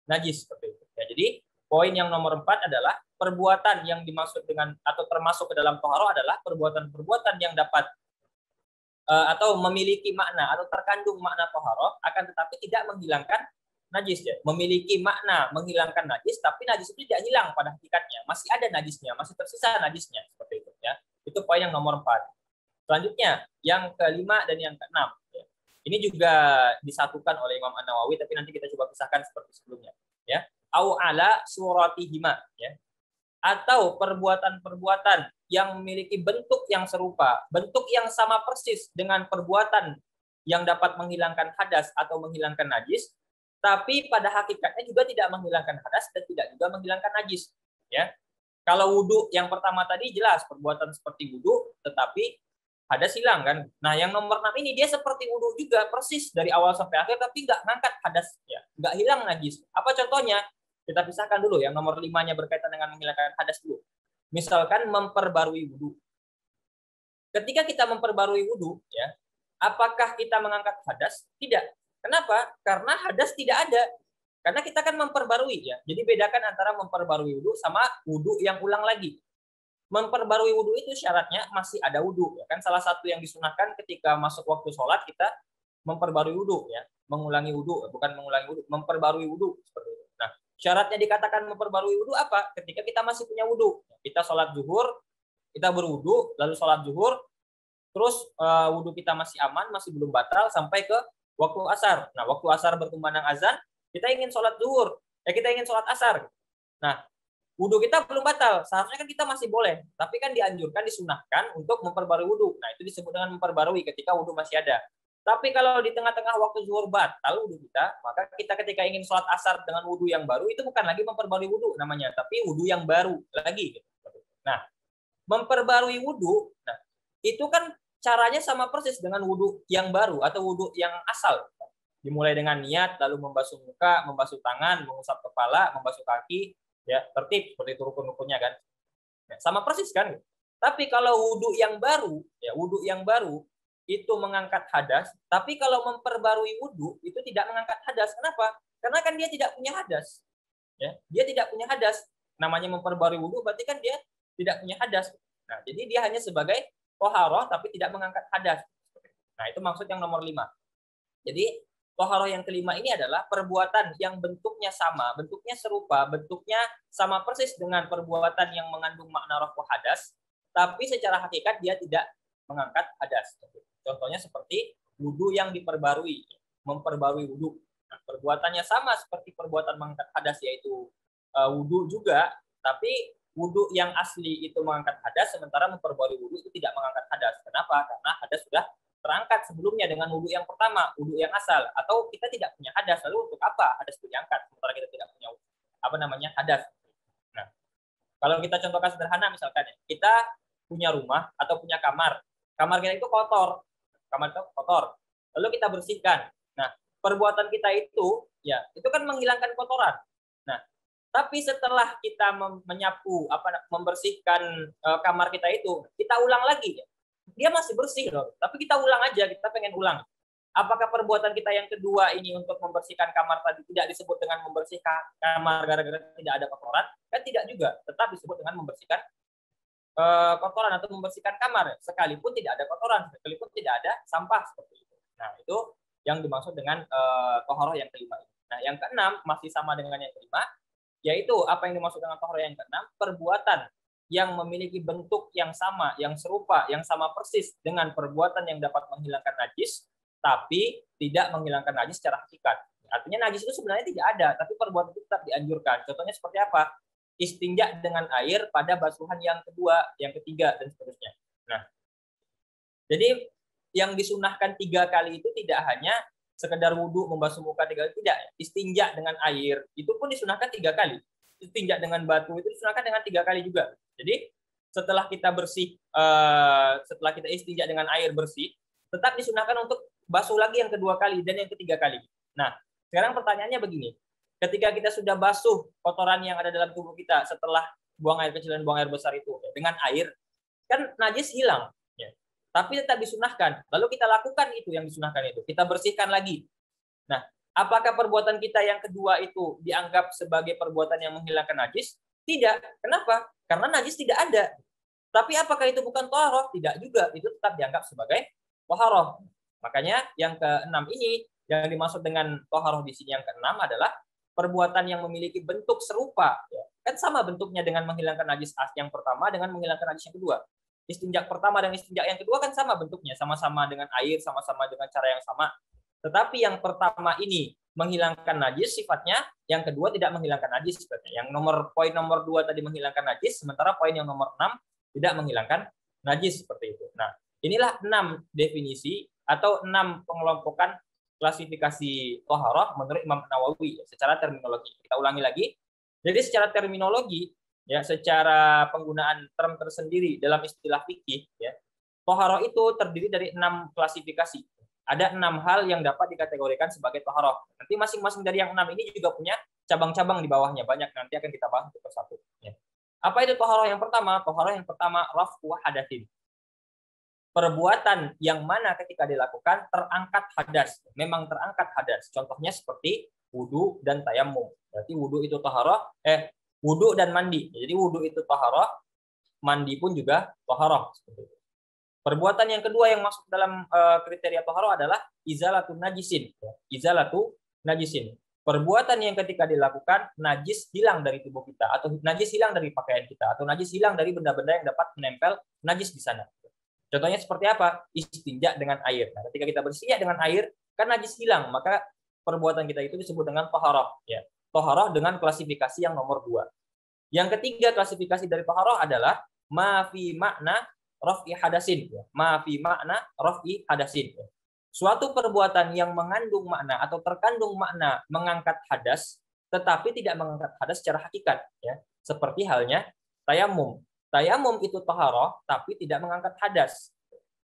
najis seperti itu. Ya, jadi poin yang nomor 4 adalah perbuatan yang dimaksud dengan atau termasuk ke dalam toharoh adalah perbuatan-perbuatan yang dapat atau memiliki makna atau terkandung makna toharoh, akan tetapi tidak menghilangkan najis. Ya. Memiliki makna menghilangkan najis, tapi najis itu tidak hilang pada hakikatnya. Masih ada najisnya, masih tersisa najisnya. Seperti itu. Ya. Itu poin yang nomor 4. Selanjutnya, yang kelima dan yang keenam. Ya. Ini juga disatukan oleh Imam An-Nawawi, tapi nanti kita coba pisahkan seperti sebelumnya. Ya. Au ala suratihima. Ya. Atau perbuatan-perbuatan yang memiliki bentuk yang serupa, bentuk yang sama persis dengan perbuatan yang dapat menghilangkan hadas atau menghilangkan najis, tapi pada hakikatnya juga tidak menghilangkan hadas dan tidak juga menghilangkan najis. Ya, kalau wudhu yang pertama tadi jelas perbuatan seperti wudhu, tetapi hadas hilang kan. Nah, yang nomor 6 ini dia seperti wudhu juga persis dari awal sampai akhir, tapi nggak ngangkat hadas, ya, nggak hilang najis. Apa contohnya? Kita pisahkan dulu yang nomor 5-nya berkaitan dengan menghilangkan hadas dulu. Misalkan memperbarui wudhu. Ketika kita memperbarui wudhu, ya, apakah kita mengangkat hadas? Tidak. Kenapa? Karena hadas tidak ada. Karena kita kan memperbarui, ya. Jadi bedakan antara memperbarui wudhu sama wudhu yang ulang lagi. Memperbarui wudhu itu syaratnya masih ada wudhu. Ya. Kan salah satu yang disunahkan ketika masuk waktu sholat kita memperbarui wudhu, ya, mengulangi wudhu, bukan mengulangi wudhu, memperbarui wudhu seperti itu. Nah, syaratnya dikatakan memperbarui wudhu apa? Ketika kita masih punya wudhu, kita sholat zuhur, kita berwudhu, lalu sholat zuhur, terus wudhu kita masih aman, masih belum batal sampai ke waktu asar. Nah, waktu asar berkumandang azan, kita ingin sholat zuhur, kita ingin sholat asar. Nah, wudhu kita belum batal, seharusnya kan kita masih boleh, tapi kan dianjurkan, disunahkan untuk memperbarui wudhu. Nah, itu disebut dengan memperbarui ketika wudhu masih ada. Tapi kalau di tengah-tengah waktu zuhur batal wudhu kita, maka kita ketika ingin sholat asar dengan wudhu yang baru, itu bukan lagi memperbarui wudhu namanya, tapi wudhu yang baru lagi. Nah, memperbarui wudhu, nah, itu kan caranya sama persis dengan wudhu yang baru atau wudhu yang asal. Dimulai dengan niat, lalu membasuh muka, membasuh tangan, mengusap kepala, membasuh kaki, ya, tertib seperti itu rukun-rukunnya kan. Ya, sama persis kan. Tapi kalau wudhu yang baru, ya, wudhu yang baru itu mengangkat hadas, tapi kalau memperbarui wudhu itu tidak mengangkat hadas. Kenapa? Karena kan dia tidak punya hadas. Ya, dia tidak punya hadas. Namanya memperbarui wudhu berarti kan dia tidak punya hadas. Nah, jadi dia hanya sebagai toharoh tapi tidak mengangkat hadas. Nah, itu maksud yang nomor 5. Jadi toharoh yang kelima ini adalah perbuatan yang bentuknya sama, bentuknya serupa, bentuknya sama persis dengan perbuatan yang mengandung makna raf'u hadas, tapi secara hakikat dia tidak mengangkat hadas. Contohnya seperti wudhu yang diperbarui, memperbarui wudhu. Nah, perbuatannya sama seperti perbuatan mengangkat hadas, yaitu wudhu juga, tapi wudhu yang asli itu mengangkat hadas, sementara memperbarui wudhu itu tidak mengangkat hadas. Kenapa? Karena hadas sudah terangkat sebelumnya dengan wudhu yang pertama, wudhu yang asal. Atau kita tidak punya hadas, lalu untuk apa hadas itu diangkat? Sementara kita tidak punya hadas. Nah, kalau kita contohkan sederhana misalkan, kita punya rumah atau punya kamar kita itu kotor, lalu kita bersihkan. Nah, perbuatan kita itu, ya, itu kan menghilangkan kotoran. Nah, tapi setelah kita menyapu, membersihkan kamar kita itu, kita ulang lagi, ya. Dia masih bersih loh, tapi kita ulang aja, kita pengen ulang. Apakah perbuatan kita yang kedua ini untuk membersihkan kamar tadi tidak disebut dengan membersihkan kamar gara-gara tidak ada kotoran? Kan tidak juga, tetap disebut dengan membersihkan kotoran atau membersihkan kamar, sekalipun tidak ada kotoran, sekalipun tidak ada sampah seperti itu. Nah, itu yang dimaksud dengan toharoh yang kelima. Nah, yang keenam masih sama dengan yang kelima, yaitu apa yang dimaksud dengan toharoh yang keenam? Perbuatan yang memiliki bentuk yang sama, yang serupa, yang sama persis dengan perbuatan yang dapat menghilangkan najis, tapi tidak menghilangkan najis secara hakikat. Artinya najis itu sebenarnya tidak ada, tapi perbuatan itu tetap dianjurkan. Contohnya seperti apa? Istinja dengan air pada basuhan yang kedua, yang ketiga, dan seterusnya. Nah, jadi yang disunahkan 3 kali itu tidak hanya sekedar wudhu membasuh muka 3 kali, tidak. Istinja dengan air itu pun disunahkan 3 kali. Istinja dengan batu itu disunahkan dengan 3 kali juga. Jadi setelah kita bersih, setelah kita istinja dengan air bersih, tetap disunahkan untuk basuh lagi yang kedua kali dan yang ketiga kali. Nah, sekarang pertanyaannya begini. Ketika kita sudah basuh kotoran yang ada dalam tubuh kita setelah buang air kecil dan buang air besar itu dengan air, kan najis hilang. Ya. Tapi tetap disunahkan. Lalu kita lakukan itu yang disunahkan itu. Kita bersihkan lagi. Nah, apakah perbuatan kita yang kedua itu dianggap sebagai perbuatan yang menghilangkan najis? Tidak. Kenapa? Karena najis tidak ada. Tapi apakah itu bukan toharoh? Tidak juga. Itu tetap dianggap sebagai toharoh. Makanya yang keenam ini, yang dimaksud dengan toharoh di sini yang keenam adalah perbuatan yang memiliki bentuk serupa. Ya. Kan sama bentuknya dengan menghilangkan najis yang pertama dengan menghilangkan najis yang kedua. Istinjak pertama dan istinjak yang kedua kan sama bentuknya, sama-sama dengan air, sama-sama dengan cara yang sama. Tetapi yang pertama ini menghilangkan najis sifatnya, yang kedua tidak menghilangkan najis sifatnya. Yang poin nomor 2 tadi menghilangkan najis, sementara poin yang nomor 6 tidak menghilangkan najis seperti itu. Nah, inilah 6 definisi atau 6 pengelompokan klasifikasi toharoh menurut Imam Nawawi secara terminologi. Kita ulangi lagi. Jadi secara terminologi, ya, secara penggunaan term tersendiri dalam istilah fikih, ya, toharoh itu terdiri dari 6 klasifikasi. Ada 6 hal yang dapat dikategorikan sebagai toharoh. Nanti masing-masing dari yang 6 ini juga punya cabang-cabang di bawahnya, banyak, nanti akan kita bahas satu persatu. Ya. Apa itu toharoh yang pertama? Toharoh yang pertama raf'u hadatsin. Perbuatan yang mana ketika dilakukan terangkat hadas, memang terangkat hadas. Contohnya seperti wudhu dan tayamum. Berarti wudhu itu taharah, wudhu dan mandi. Jadi wudhu itu taharah, mandi pun juga taharah. Perbuatan yang kedua yang masuk dalam kriteria taharah adalah izalatun najisin. Izalatu najisin. Perbuatan yang ketika dilakukan najis hilang dari tubuh kita, atau najis hilang dari pakaian kita, atau najis hilang dari benda-benda yang dapat menempel najis di sana. Contohnya seperti apa? Istinja dengan air. Nah, ketika kita berstinja dengan air, kan najis hilang, maka perbuatan kita itu disebut dengan toharoh. Ya. Toharoh dengan klasifikasi yang nomor 2. Yang ketiga klasifikasi dari toharoh adalah mafi makna raf'i hadasin. Ya. Mafi makna raf'i hadasin. Ya. Suatu perbuatan yang mengandung makna atau terkandung makna mengangkat hadas, tetapi tidak mengangkat hadas secara hakikat. Ya. Seperti halnya tayamum. Tayamum itu taharah tapi tidak mengangkat hadas.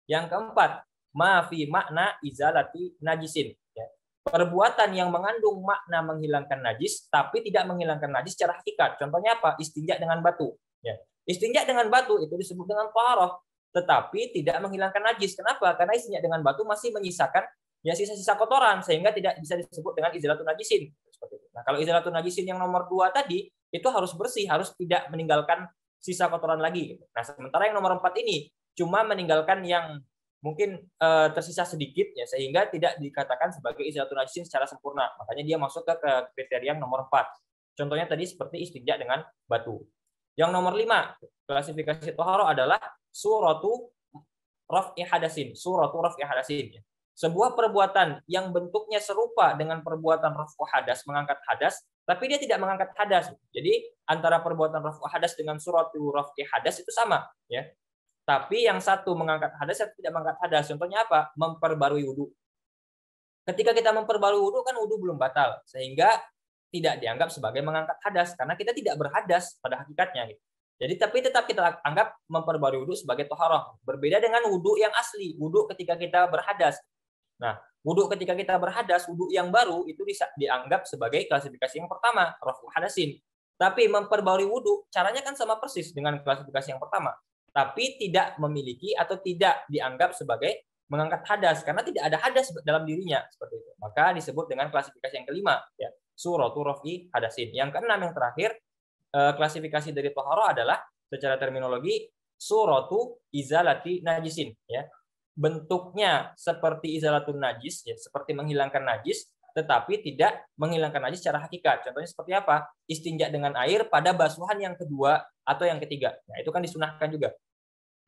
Yang keempat, mafi makna izalati najisin. Ya. Perbuatan yang mengandung makna menghilangkan najis tapi tidak menghilangkan najis secara hakikat. Contohnya apa? Istinja dengan batu. Ya. Istinja dengan batu itu disebut dengan taharah tetapi tidak menghilangkan najis. Kenapa? Karena istinja dengan batu masih menyisakan ya sisa-sisa kotoran sehingga tidak bisa disebut dengan izalatun najisin. Seperti itu. Nah, kalau izalatun najisin yang nomor 2 tadi itu harus bersih, harus tidak meninggalkan sisa kotoran lagi. Nah, sementara yang nomor 4 ini cuma meninggalkan yang mungkin tersisa sedikit ya sehingga tidak dikatakan sebagai izalatun najisin secara sempurna. Makanya dia masuk ke kriteria yang nomor 4. Contohnya tadi seperti istinja dengan batu. Yang nomor 5, klasifikasi taharah adalah suratu raf'i hadasin. Suratu raf'i hadasin. Sebuah perbuatan yang bentuknya serupa dengan perbuatan raf'u hadas, mengangkat hadas, tapi dia tidak mengangkat hadas. Jadi antara perbuatan raf'u hadas dengan suratu raf'i hadas itu sama, ya. Tapi yang satu mengangkat hadas, yang tidak mengangkat hadas. Contohnya apa? Memperbarui wudhu. Ketika kita memperbarui wudhu kan wudhu belum batal, sehingga tidak dianggap sebagai mengangkat hadas karena kita tidak berhadas pada hakikatnya. Jadi tapi tetap kita anggap memperbarui wudhu sebagai toharah. Berbeda dengan wudhu yang asli, wudhu ketika kita berhadas. Nah, wudhu ketika kita berhadas, wudhu yang baru itu bisa dianggap sebagai klasifikasi yang pertama, raf'u hadasin. Tapi memperbarui wudhu, caranya kan sama persis dengan klasifikasi yang pertama. Tapi tidak memiliki atau tidak dianggap sebagai mengangkat hadas, karena tidak ada hadas dalam dirinya. Seperti itu. Maka disebut dengan klasifikasi yang kelima, ya, suratu raf'i hadasin. Yang keenam, yang terakhir, klasifikasi dari taharah adalah secara terminologi suratu izalati najisin, ya. Bentuknya seperti izalatun najis, ya, seperti menghilangkan najis, tetapi tidak menghilangkan najis secara hakikat. Contohnya seperti apa? Istinja dengan air pada basuhan yang kedua atau yang ketiga. Nah, itu kan disunahkan juga.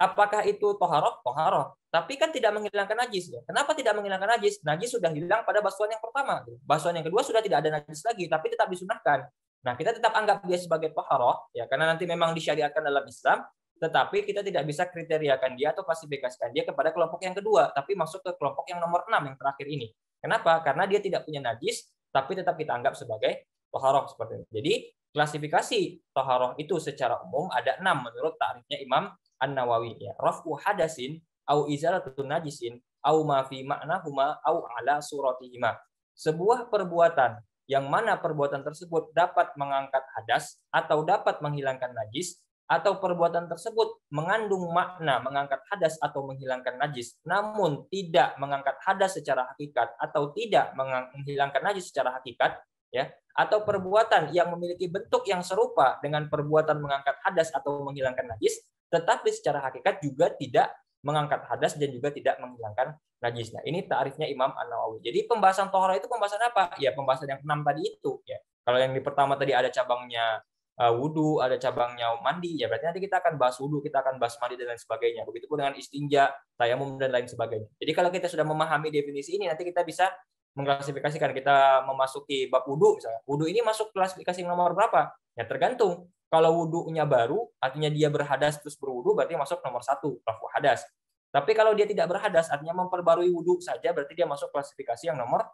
Apakah itu toharoh? Toharoh. Tapi kan tidak menghilangkan najis. Ya. Kenapa tidak menghilangkan najis? Najis sudah hilang pada basuhan yang pertama. Basuhan yang kedua sudah tidak ada najis lagi, tapi tetap disunahkan. Nah, kita tetap anggap dia sebagai toharoh, ya, karena nanti memang disyariatkan dalam Islam, tetapi kita tidak bisa kriteriakan dia atau klasifikasikan dia kepada kelompok yang kedua, tapi masuk ke kelompok yang nomor 6 yang terakhir ini. Kenapa? Karena dia tidak punya najis, tapi tetap kita anggap sebagai toharoh seperti ini. Jadi, klasifikasi toharoh itu secara umum ada 6 menurut ta'rifnya Imam An-Nawawi, ya. Raf'u hadasin au izalatun najisin au ma fi ma'nahuma au ala suratihima. Sebuah perbuatan yang mana perbuatan tersebut dapat mengangkat hadas atau dapat menghilangkan najis, atau perbuatan tersebut mengandung makna mengangkat hadas atau menghilangkan najis, namun tidak mengangkat hadas secara hakikat atau tidak menghilangkan najis secara hakikat, ya, atau perbuatan yang memiliki bentuk yang serupa dengan perbuatan mengangkat hadas atau menghilangkan najis, tetapi secara hakikat juga tidak mengangkat hadas dan juga tidak menghilangkan najis. Nah, ini ta'rifnya Imam An-Nawawi. Jadi pembahasan tohara itu pembahasan apa? Ya, pembahasan yang 6 tadi itu. Ya. Kalau yang di pertama tadi ada cabangnya wudhu, ada cabangnya mandi, ya berarti nanti kita akan bahas wudhu, kita akan bahas mandi dan lain sebagainya. Begitupun dengan istinja, tayamum dan lain sebagainya. Jadi kalau kita sudah memahami definisi ini, nanti kita bisa mengklasifikasikan. Kita memasuki bab wudhu misalnya. Wudhu ini masuk klasifikasi nomor berapa? Ya tergantung. Kalau wudhunya baru, artinya dia berhadas terus berwudhu, berarti masuk nomor 1, rafu hadas. Tapi kalau dia tidak berhadas, artinya memperbarui wudhu saja, berarti dia masuk klasifikasi yang nomor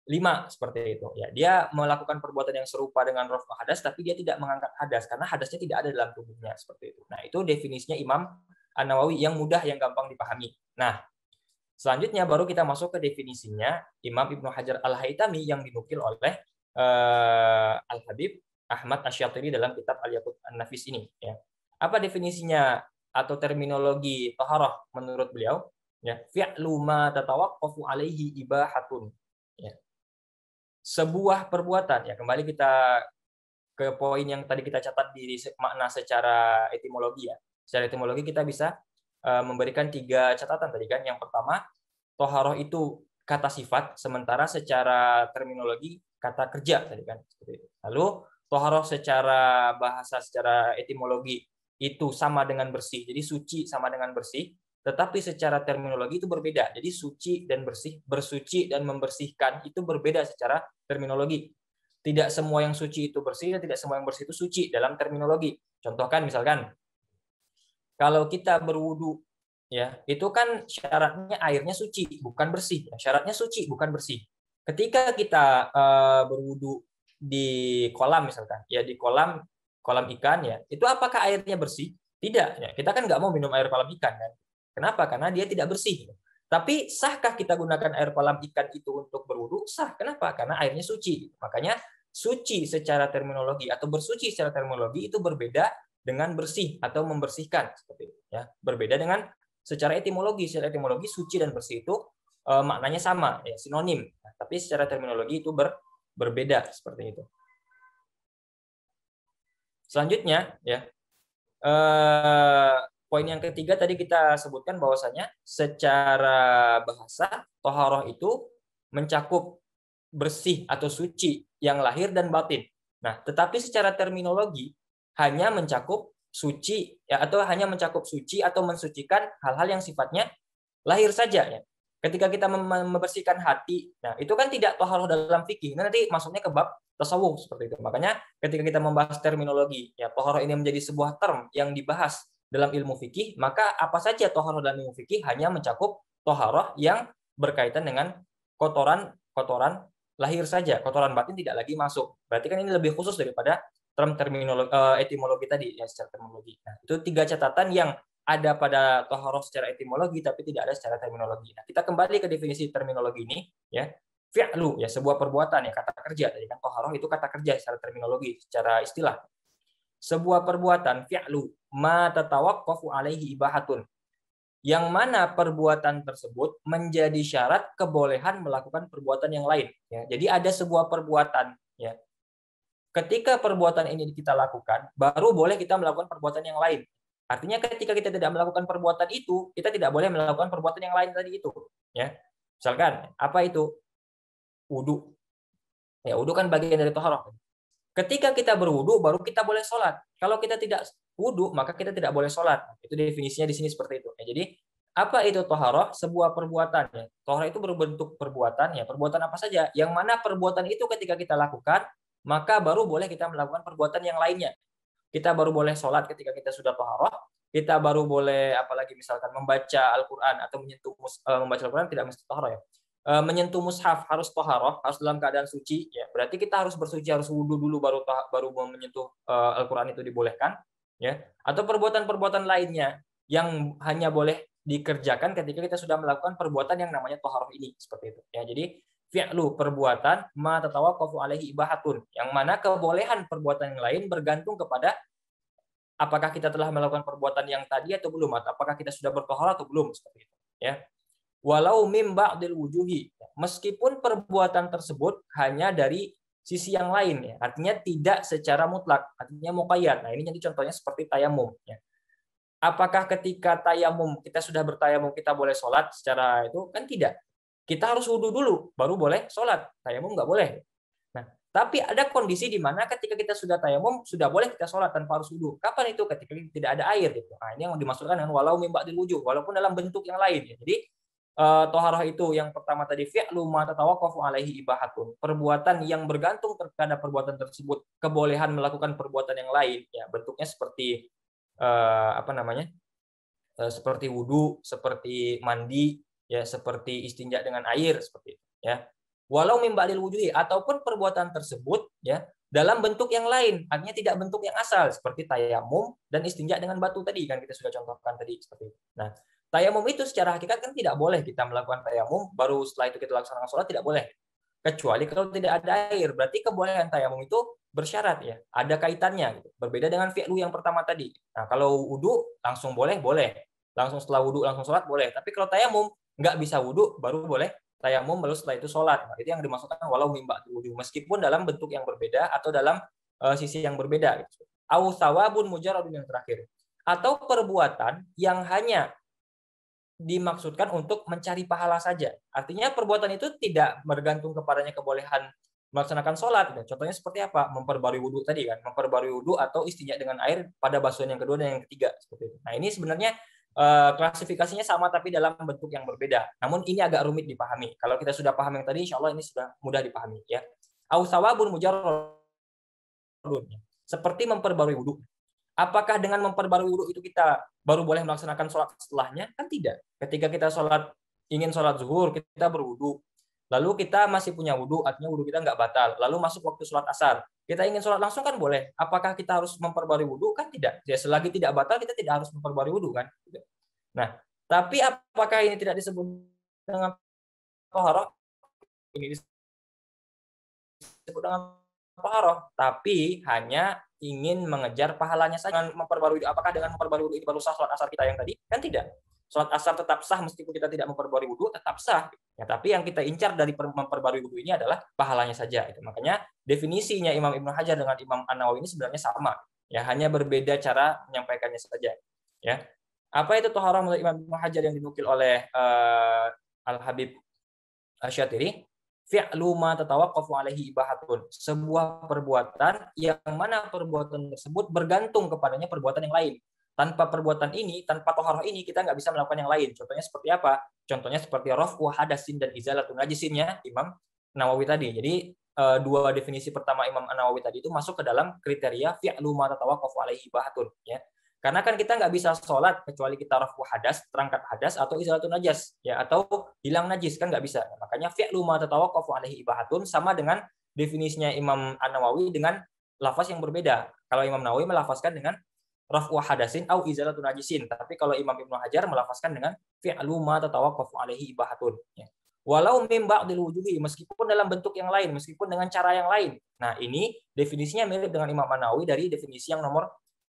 5 seperti itu. Ya, dia melakukan perbuatan yang serupa dengan rafu hadas, tapi dia tidak mengangkat hadas karena hadasnya tidak ada dalam tubuhnya seperti itu. Nah, itu definisinya Imam An-Nawawi yang mudah, yang gampang dipahami. Nah, selanjutnya baru kita masuk ke definisinya Imam Ibnu Hajar Al-Haytami yang dinukil oleh Al-Habib Ahmad Asy-Syatiri dalam kitab Al-Yaqut An-Nafis ini. Ya. Apa definisinya atau terminologi taharah menurut beliau? Ya, fi'lu ma tatawaqqafu alaihi ibahatun. Ya. Sebuah perbuatan, ya kembali kita ke poin yang tadi kita catat di makna secara etimologi ya. Secara etimologi kita bisa memberikan 3 catatan tadi kan. Yang pertama, taharah itu kata sifat, sementara secara terminologi kata kerja tadi kan. Lalu taharah secara bahasa, secara etimologi itu sama dengan bersih. Jadi suci sama dengan bersih, tetapi secara terminologi itu berbeda. Jadi suci dan bersih, bersuci dan membersihkan itu berbeda secara terminologi. Tidak semua yang suci itu bersih dan tidak semua yang bersih itu suci dalam terminologi. Contohkan misalkan kalau kita berwudu, ya itu kan syaratnya airnya suci bukan bersih. Syaratnya suci bukan bersih. Ketika kita berwudu di kolam misalkan, ya di kolam ikan, ya itu apakah airnya bersih? Tidak, ya kita kan nggak mau minum air kolam ikan kan. Kenapa? Karena dia tidak bersih. Tapi sahkah kita gunakan air kolam ikan itu untuk berwudu? Sah. Kenapa? Karena airnya suci. Makanya suci secara terminologi atau bersuci secara terminologi itu berbeda dengan bersih atau membersihkan seperti itu, ya. Berbeda dengan secara etimologi. Secara etimologi suci dan bersih itu maknanya sama, ya, sinonim. Nah, tapi secara terminologi itu berbeda seperti itu. Selanjutnya, ya, poin yang ketiga tadi kita sebutkan bahwasanya secara bahasa toharoh itu mencakup bersih atau suci yang lahir dan batin. Nah, tetapi secara terminologi hanya mencakup suci, ya, atau hanya mencakup suci atau mensucikan hal-hal yang sifatnya lahir saja, ya. Ketika kita membersihkan hati, nah itu kan tidak toharoh dalam fikih. Nah, nanti masuknya ke bab tasawuf seperti itu. Makanya ketika kita membahas terminologi, ya toharoh ini menjadi sebuah term yang dibahas dalam ilmu fikih, maka apa saja toharoh dalam ilmu fikih hanya mencakup toharoh yang berkaitan dengan kotoran lahir saja, kotoran batin tidak lagi masuk. Berarti kan ini lebih khusus daripada term terminologi etimologi tadi, ya secara terminologi. Nah, itu 3 catatan yang ada pada toharoh secara etimologi tapi tidak ada secara terminologi. Nah, kita kembali ke definisi terminologi ini, ya. Fi'lu, ya sebuah perbuatan, ya kata kerja. Tadi kan toharoh itu kata kerja secara terminologi, secara istilah. Sebuah perbuatan fi'lu ma tatawaqqafu alaihi ibahatun. Yang mana perbuatan tersebut menjadi syarat kebolehan melakukan perbuatan yang lain, ya. Jadi ada sebuah perbuatan, ya. Ketika perbuatan ini kita lakukan, baru boleh kita melakukan perbuatan yang lain. Artinya ketika kita tidak melakukan perbuatan itu, kita tidak boleh melakukan perbuatan yang lain tadi itu, ya. Misalkan apa itu? Wudu. Ya, wudu kan bagian dari taharah. Ketika kita berwudu baru kita boleh sholat. Kalau kita tidak wudu, maka kita tidak boleh sholat. Itu definisinya di sini seperti itu. Ya, jadi apa itu toharoh? Sebuah perbuatan. Ya. Toharoh itu berbentuk perbuatan. Ya, perbuatan apa saja? Yang mana perbuatan itu ketika kita lakukan, maka baru boleh kita melakukan perbuatan yang lainnya. Kita baru boleh sholat ketika kita sudah toharoh. Kita baru boleh, apalagi misalkan membaca Al-Quran atau menyentuh membaca Al-Quran tidak mesti toharoh ya. Menyentuh mushaf harus toharoh, harus dalam keadaan suci. Ya, berarti kita harus bersuci, harus wudhu dulu baru menyentuh Al-Quran itu dibolehkan. Ya, atau perbuatan-perbuatan lainnya yang hanya boleh dikerjakan ketika kita sudah melakukan perbuatan yang namanya toharoh ini, seperti itu. Ya, jadi fi'lu perbuatan ma tatawaqqafu alaihi ibahatun, yang mana kebolehan perbuatan yang lain bergantung kepada apakah kita telah melakukan perbuatan yang tadi atau belum, atau apakah kita sudah bertoharoh atau belum, seperti itu. Ya, walau mim ba'dil wujuhi, meskipun perbuatan tersebut hanya dari sisi yang lain, ya. Artinya tidak secara mutlak, artinya muqayyad. Nah, ini jadi contohnya seperti tayamum, ya. Apakah ketika tayamum kita sudah bertayamum kita boleh sholat secara itu? Kan tidak. Kita harus wudhu dulu baru boleh sholat. Tayamum nggak boleh. Nah, tapi ada kondisi di mana ketika kita sudah tayamum sudah boleh kita sholat tanpa harus wudhu. Kapan itu? Ketika tidak ada air gitu. Nah, ini yang dimaksudkan dengan walau mim ba'dil wujuh, walaupun dalam bentuk yang lain. Ya. Jadi toharoh itu yang pertama tadi fi'lu ma tatawaqqafu alaihi ibahatun, perbuatan yang bergantung terhadap perbuatan tersebut kebolehan melakukan perbuatan yang lain, ya bentuknya seperti seperti wudhu, seperti mandi, ya seperti istinja dengan air, seperti itu, ya. Walau mim ba'dil wujuhi, ataupun perbuatan tersebut ya dalam bentuk yang lain, artinya tidak bentuk yang asal seperti tayamum dan istinja dengan batu tadi kan kita sudah contohkan tadi seperti itu. Nah, tayamum itu secara hakikat kan tidak boleh kita melakukan tayamum baru setelah itu kita laksanakan sholat, tidak boleh. Kecuali kalau tidak ada air, berarti kebolehan tayamum itu bersyarat ya, ada kaitannya gitu. Berbeda dengan fi'lu yang pertama tadi. Nah, kalau wudu langsung boleh, boleh. Langsung setelah wudu langsung sholat boleh. Tapi kalau tayamum nggak bisa wudu baru boleh tayamum baru setelah itu sholat. Nah, itu yang dimaksudkan walau mimba wudu, meskipun dalam bentuk yang berbeda atau dalam sisi yang berbeda. Gitu. Au thawabun mujarradun yang terakhir. Atau perbuatan yang hanya dimaksudkan untuk mencari pahala saja. Artinya perbuatan itu tidak bergantung kepadanya kebolehan melaksanakan sholat. Contohnya seperti apa? Memperbarui wudhu tadi kan, memperbarui wudhu atau istinja dengan air pada basuhan yang kedua dan yang ketiga. Seperti itu. Nah, ini sebenarnya klasifikasinya sama tapi dalam bentuk yang berbeda. Namun ini agak rumit dipahami. Kalau kita sudah paham yang tadi, insya Allah ini sudah mudah dipahami. Ya. Au sawabun mujarradun, seperti memperbarui wudhu. Apakah dengan memperbarui wudhu itu kita baru boleh melaksanakan sholat setelahnya? Kan tidak. Ketika kita ingin sholat zuhur, kita berwudhu. Lalu kita masih punya wudhu, artinya wudhu kita nggak batal. Lalu masuk waktu sholat asar. Kita ingin sholat langsung kan boleh. Apakah kita harus memperbarui wudhu? Kan tidak. Ya, selagi tidak batal, kita tidak harus memperbarui wudhu kan. Nah, tapi apakah ini tidak disebut dengan toharoh? Ini disebut dengan toharoh, tapi hanya ingin mengejar pahalanya saja. Memperbarui, apakah dengan memperbarui wudhu ini baru sah sholat asar kita yang tadi? Kan tidak. Sholat asar tetap sah meskipun kita tidak memperbarui wudhu, tetap sah. Ya, tapi yang kita incar dari memperbarui wudhu ini adalah pahalanya saja. Itu. Makanya definisinya Imam Ibnu Hajar dengan Imam An-Nawawi ini sebenarnya sama. Ya, hanya berbeda cara menyampaikannya saja. Ya. Apa itu toharoh menurut Imam Ibnu Hajar yang dinukil oleh Al-Habib Asy-Syatiri? Fi'lu ma tatawaqqafu alaihi ibahatun, sebuah perbuatan yang mana perbuatan tersebut bergantung kepadanya perbuatan yang lain. Tanpa perbuatan ini, tanpa toharoh ini, kita nggak bisa melakukan yang lain. Contohnya seperti apa? Contohnya seperti raf'u hadasin dan izalatun najisinnya Imam Nawawi tadi. Jadi dua definisi pertama Imam Nawawi tadi itu masuk ke dalam kriteria fi'lu ma tatawaqqafu alaihi ibahatun. Ya. Karena kan kita nggak bisa sholat kecuali kita raf'u hadas, terangkat hadas, atau izalatun najas, ya, atau hilang najis, kan nggak bisa. Makanya fi'lu ma tatawaqqafu alaihi ibahatun sama dengan definisinya Imam An-Nawawi dengan lafaz yang berbeda. Kalau Imam Nawawi melafazkan dengan raf'u hadasin au izalatun najisin, tapi kalau Imam Ibnu Hajar melafazkan dengan fi'lu ma tatawaqqafu alaihi ibahatun. Ya. Walau mim ba'dil wujuhi, meskipun dalam bentuk yang lain, meskipun dengan cara yang lain. Nah, ini definisinya mirip dengan Imam An-Nawawi dari definisi yang nomor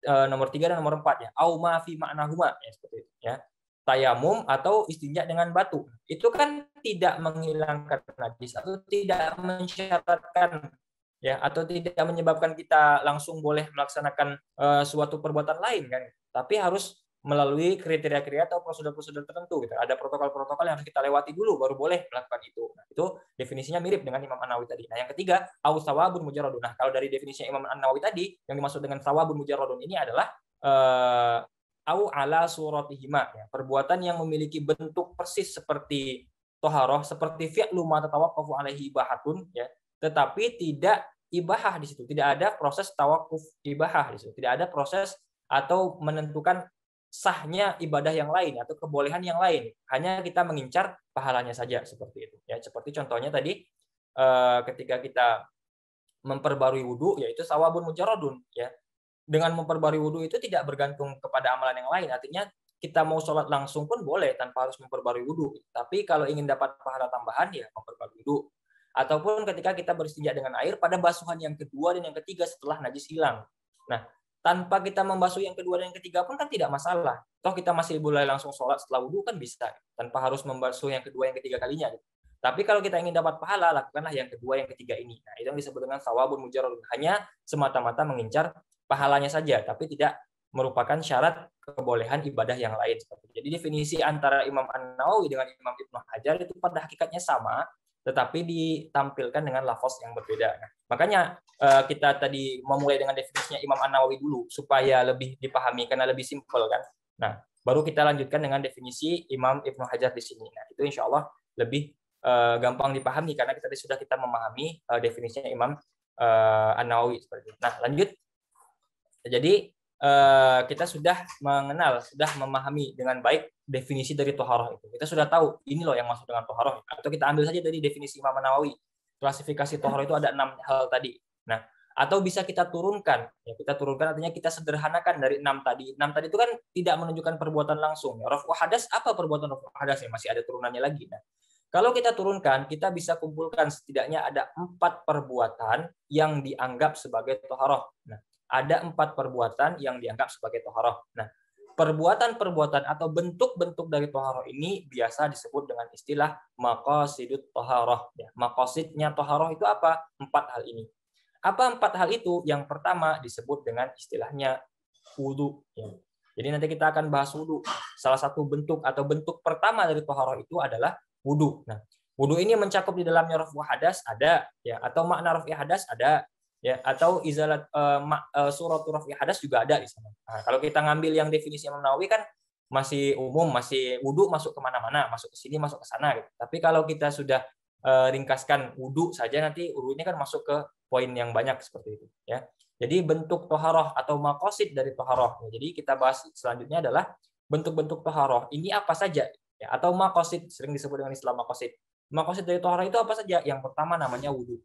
3 dan nomor 4 ya. Au ma fi ma'nahuma ya, seperti itu ya. Tayamum atau istinja dengan batu. Itu kan tidak menghilangkan najis atau tidak mensyaratkan ya, atau tidak menyebabkan kita langsung boleh melaksanakan suatu perbuatan lain kan. Tapi harus melalui kriteria-kriteria atau prosedur-prosedur tertentu gitu. Ada protokol-protokol yang harus kita lewati dulu baru boleh melakukan itu. Nah, itu definisinya mirip dengan Imam An-Nawawi tadi. Nah, yang ketiga, au thawabun mujarradun. Nah, kalau dari definisinya Imam An-Nawawi tadi, yang dimaksud dengan thawabun mujarradun ini adalah au ala suratihima, ya, perbuatan yang memiliki bentuk persis seperti toharoh, seperti fi'lu ma tatawaqqafu alaihi ibahatun, ya, tetapi tidak ibahah di situ, tidak ada proses tawakuf ibahah di situ, tidak ada proses atau menentukan sahnya ibadah yang lain atau kebolehan yang lain, hanya kita mengincar pahalanya saja seperti itu, ya. Seperti contohnya tadi ketika kita memperbarui wudhu, yaitu sawabun mujaradun, ya. Dengan memperbarui wudhu itu tidak bergantung kepada amalan yang lain. Artinya kita mau sholat langsung pun boleh tanpa harus memperbarui wudhu. Tapi kalau ingin dapat pahala tambahan, ya memperbarui wudhu. Ataupun ketika kita beristinja dengan air pada basuhan yang kedua dan yang ketiga setelah najis hilang. Nah, tanpa kita membasuh yang kedua dan yang ketiga pun kan tidak masalah. Toh kita masih boleh langsung sholat setelah wudhu kan bisa, tanpa harus membasuh yang kedua yang ketiga kalinya. Tapi kalau kita ingin dapat pahala, lakukanlah yang kedua yang ketiga ini. Nah, itu yang disebut dengan sawabun mujarrad. Hanya semata-mata mengincar pahalanya saja, tapi tidak merupakan syarat kebolehan ibadah yang lain. Jadi definisi antara Imam An-Nawawi dengan Imam Ibnu Hajar itu pada hakikatnya sama, tetapi ditampilkan dengan lafaz yang berbeda. Nah, makanya kita tadi memulai dengan definisinya Imam An-Nawawi dulu, supaya lebih dipahami, karena lebih simpel kan. Nah, baru kita lanjutkan dengan definisi Imam Ibnu Hajar di sini. Nah, itu insya Allah lebih gampang dipahami, karena sudah kita memahami definisinya Imam An-Nawawi. Nah, lanjut. Jadi kita sudah mengenal, sudah memahami dengan baik definisi dari toharoh itu. Kita sudah tahu ini loh yang masuk dengan toharoh. Atau kita ambil saja dari definisi Imam Nawawi. Klasifikasi toharoh itu ada 6 hal tadi. Nah, atau bisa kita turunkan. Ya, kita turunkan artinya kita sederhanakan dari 6 tadi. 6 tadi itu kan tidak menunjukkan perbuatan langsung. Ya, raf'u hadas, apa perbuatan raf'u hadas? Ya, masih ada turunannya lagi. Nah, kalau kita turunkan, kita bisa kumpulkan setidaknya ada 4 perbuatan yang dianggap sebagai toharoh. Nah, ada 4 perbuatan yang dianggap sebagai toharoh. Nah, perbuatan-perbuatan atau bentuk-bentuk dari toharoh ini biasa disebut dengan istilah maqasidut toharoh. Ya, maqasidnya toharoh itu apa? 4 hal ini. Apa 4 hal itu? Yang pertama disebut dengan istilahnya wudu. Ya. Jadi nanti kita akan bahas wudu. Salah satu bentuk atau bentuk pertama dari toharoh itu adalah wudu. Nah, wudu ini mencakup di dalamnya raf'u hadas ada, ya, atau makna raf'i hadas ada, ya, atau izalat suratul raf'i hadas juga ada di sana. Nah, kalau kita ngambil yang definisi Imam Nawawi kan masih umum, masih wudu masuk kemana-mana, masuk ke sini, masuk ke sana. Gitu. Tapi kalau kita sudah ringkaskan wudu saja, nanti wudu ini kan masuk ke poin yang banyak seperti itu. Ya. Jadi bentuk toharoh atau maqasid dari toharoh. Jadi kita bahas selanjutnya adalah bentuk-bentuk toharoh. Ini apa saja? Ya, atau maqasid, sering disebut dengan istilah maqasid. Maqasid dari toharoh itu apa saja? Yang pertama namanya wudu.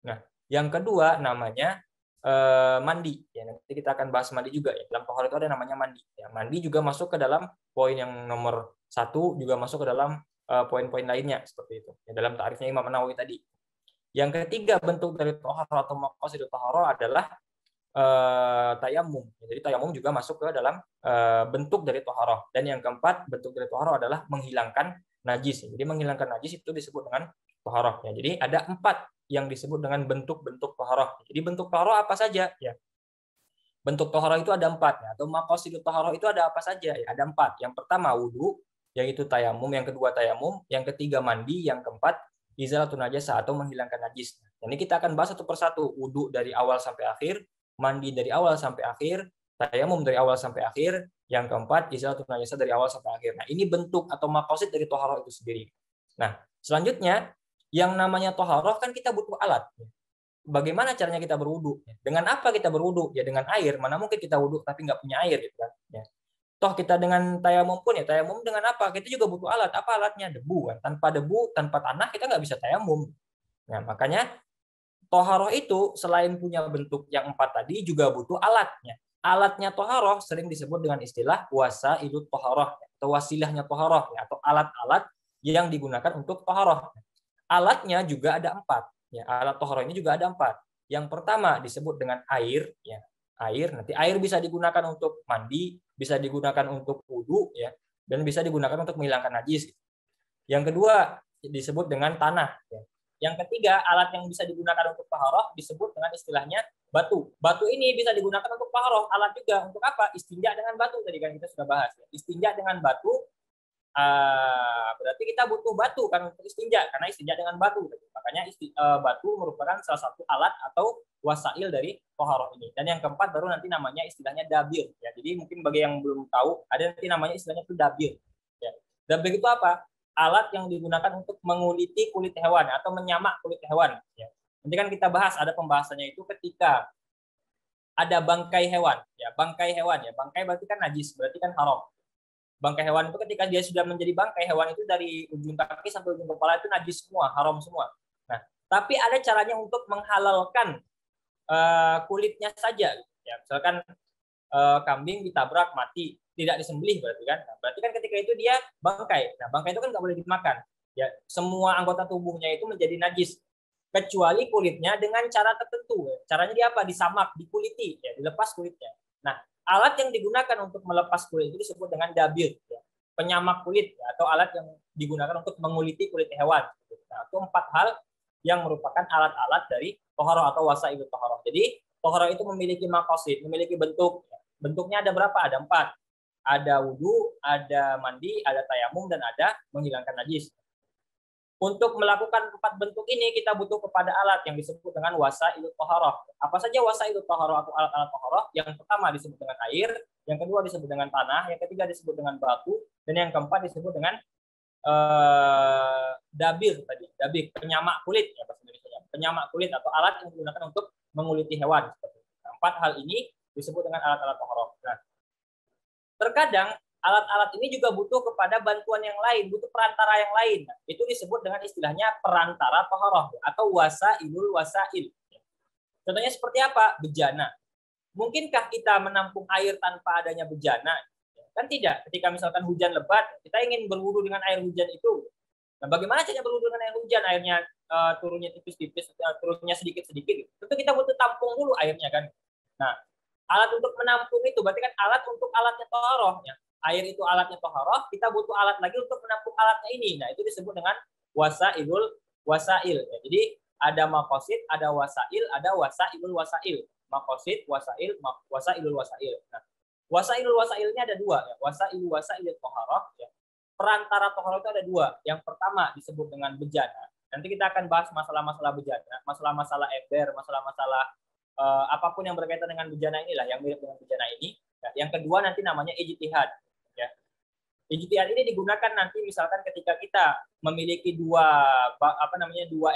Nah, yang kedua namanya mandi. Ya, nanti kita akan bahas mandi juga. Ya. Dalam toharoh itu ada namanya mandi. Ya, mandi juga masuk ke dalam poin yang nomor 1, juga masuk ke dalam poin-poin lainnya seperti itu. Ya, dalam ta'rifnya Imam Nawawi tadi. Yang ketiga bentuk dari toharoh atau maqasid toharoh adalah tayamum. Jadi tayamum juga masuk ke dalam bentuk dari toharoh. Dan yang keempat bentuk dari toharoh adalah menghilangkan najis. Jadi menghilangkan najis itu disebut dengan toharoh. Ya, jadi ada 4 yang disebut dengan bentuk-bentuk toharoh. Jadi bentuk toharoh apa saja? Ya. Bentuk toharoh itu ada 4. Ya. Atau maqasid toharoh itu ada apa saja? Ya, ada 4. Yang pertama wudu, yaitu tayamum. Yang kedua tayamum. Yang ketiga mandi. Yang keempat izalatun najasa atau menghilangkan najis. Ini kita akan bahas satu persatu. Wudu dari awal sampai akhir, mandi dari awal sampai akhir, tayamum dari awal sampai akhir, yang keempat izalatun najasa dari awal sampai akhir. Nah, ini bentuk atau maqasid dari toharoh itu sendiri. Nah, selanjutnya yang namanya toharoh kan kita butuh alat. Bagaimana caranya kita berwudu? Dengan apa kita berwudu? Ya dengan air. Mana mungkin kita wudu tapi nggak punya air, gitu kan? Ya. Toh kita dengan tayamum pun ya tayamum dengan apa? Kita juga butuh alat. Apa alatnya? Debu kan. Tanpa debu, tanpa tanah kita nggak bisa tayamum. Nah, makanya toharoh itu selain punya bentuk yang 4 tadi juga butuh alatnya. Alatnya toharoh sering disebut dengan istilah wasailut toharoh atau wasilahnya toharoh atau alat-alat yang digunakan untuk toharoh. Alatnya juga ada 4. Ya, alat toharoh ini juga ada 4. Yang pertama disebut dengan air. Ya, air. Nanti air bisa digunakan untuk mandi, bisa digunakan untuk wudu, ya, dan bisa digunakan untuk menghilangkan najis. Yang kedua disebut dengan tanah. Ya. Yang ketiga, alat yang bisa digunakan untuk taharah disebut dengan istilahnya batu. Batu ini bisa digunakan untuk taharah. Alat juga untuk apa? Istinja dengan batu. Tadi kan kita sudah bahas. Ya. Istinja dengan batu berarti kita butuh batu kan untuk istinja, karena istinja dengan batu. Makanya batu merupakan salah satu alat atau wasail dari toharoh ini. Dan yang keempat baru nanti namanya istilahnya dabir. Ya, jadi mungkin bagi yang belum tahu, ada nanti namanya istilahnya itu dabir. Ya. Dabir itu apa? Alat yang digunakan untuk menguliti kulit hewan atau menyamak kulit hewan. Ya. Nanti kan kita bahas, ada pembahasannya itu ketika ada bangkai hewan. Ya, bangkai hewan ya. Bangkai berarti kan najis, berarti kan haram. Bangkai hewan itu ketika dia sudah menjadi bangkai hewan itu dari ujung kaki sampai ujung kepala itu najis semua, haram semua. Nah, tapi ada caranya untuk menghalalkan kulitnya saja. Ya, misalkan kambing ditabrak mati, tidak disembelih berarti kan. Nah, berarti kan ketika itu dia bangkai. Nah, bangkai itu kan nggak boleh dimakan. Ya, semua anggota tubuhnya itu menjadi najis kecuali kulitnya dengan cara tertentu. Caranya dia apa? Disamak, dikuliti, ya, dilepas kulitnya. Nah, alat yang digunakan untuk melepas kulit itu disebut dengan dabir, ya. Penyamak kulit, ya, atau alat yang digunakan untuk menguliti kulit hewan. Nah, itu 4 hal yang merupakan alat-alat dari toharoh atau wasail toharoh. Jadi toharoh itu memiliki maqasid, memiliki bentuk. Bentuknya ada berapa? Ada 4. Ada wudhu, ada mandi, ada tayamum, dan ada menghilangkan najis. Untuk melakukan 4 bentuk ini kita butuh kepada alat yang disebut dengan wasailut taharah. Apa saja wasailut taharah atau alat-alat taharah? Yang pertama disebut dengan air, yang kedua disebut dengan tanah, yang ketiga disebut dengan batu, dan yang keempat disebut dengan dabir tadi, dabir penyamak kulit ya bahasa Indonesia. Penyamak kulit atau alat yang digunakan untuk menguliti hewan. Nah, 4 hal ini disebut dengan alat-alat taharah. Nah, terkadang alat-alat ini juga butuh kepada bantuan yang lain, butuh perantara yang lain. Nah, itu disebut dengan istilahnya perantara toharoh atau wasailul wasail. Contohnya seperti apa? Bejana. Mungkinkah kita menampung air tanpa adanya bejana? Kan tidak. Ketika misalkan hujan lebat, kita ingin berwudu dengan air hujan itu. Nah, bagaimana caranya berwudu dengan air hujan? Airnya turunnya tipis-tipis, turunnya sedikit-sedikit. Tentu kita butuh tampung dulu airnya kan. Nah, alat untuk menampung itu berarti kan alat untuk alatnya toharoh. Ya. Air itu alatnya toharoh, kita butuh alat lagi untuk menampung alatnya ini. Nah, itu disebut dengan wasailul wasail. Ya, jadi ada maqasid, ada wasail, ada wasailul wasail. Maqasid, wasail, wasailul wasail. Nah, wasailul wasailnya ada 2. Ya. Wasailul wasailul toharoh. Ya. Perantara toharoh itu ada 2. Yang pertama disebut dengan bejana. Nanti kita akan bahas masalah-masalah bejana, masalah-masalah ember, masalah-masalah apapun yang berkaitan dengan bejana inilah, yang mirip dengan bejana ini. Ya. Yang kedua nanti namanya ijtihad. Ya. Ijtihad ini digunakan nanti misalkan ketika kita memiliki dua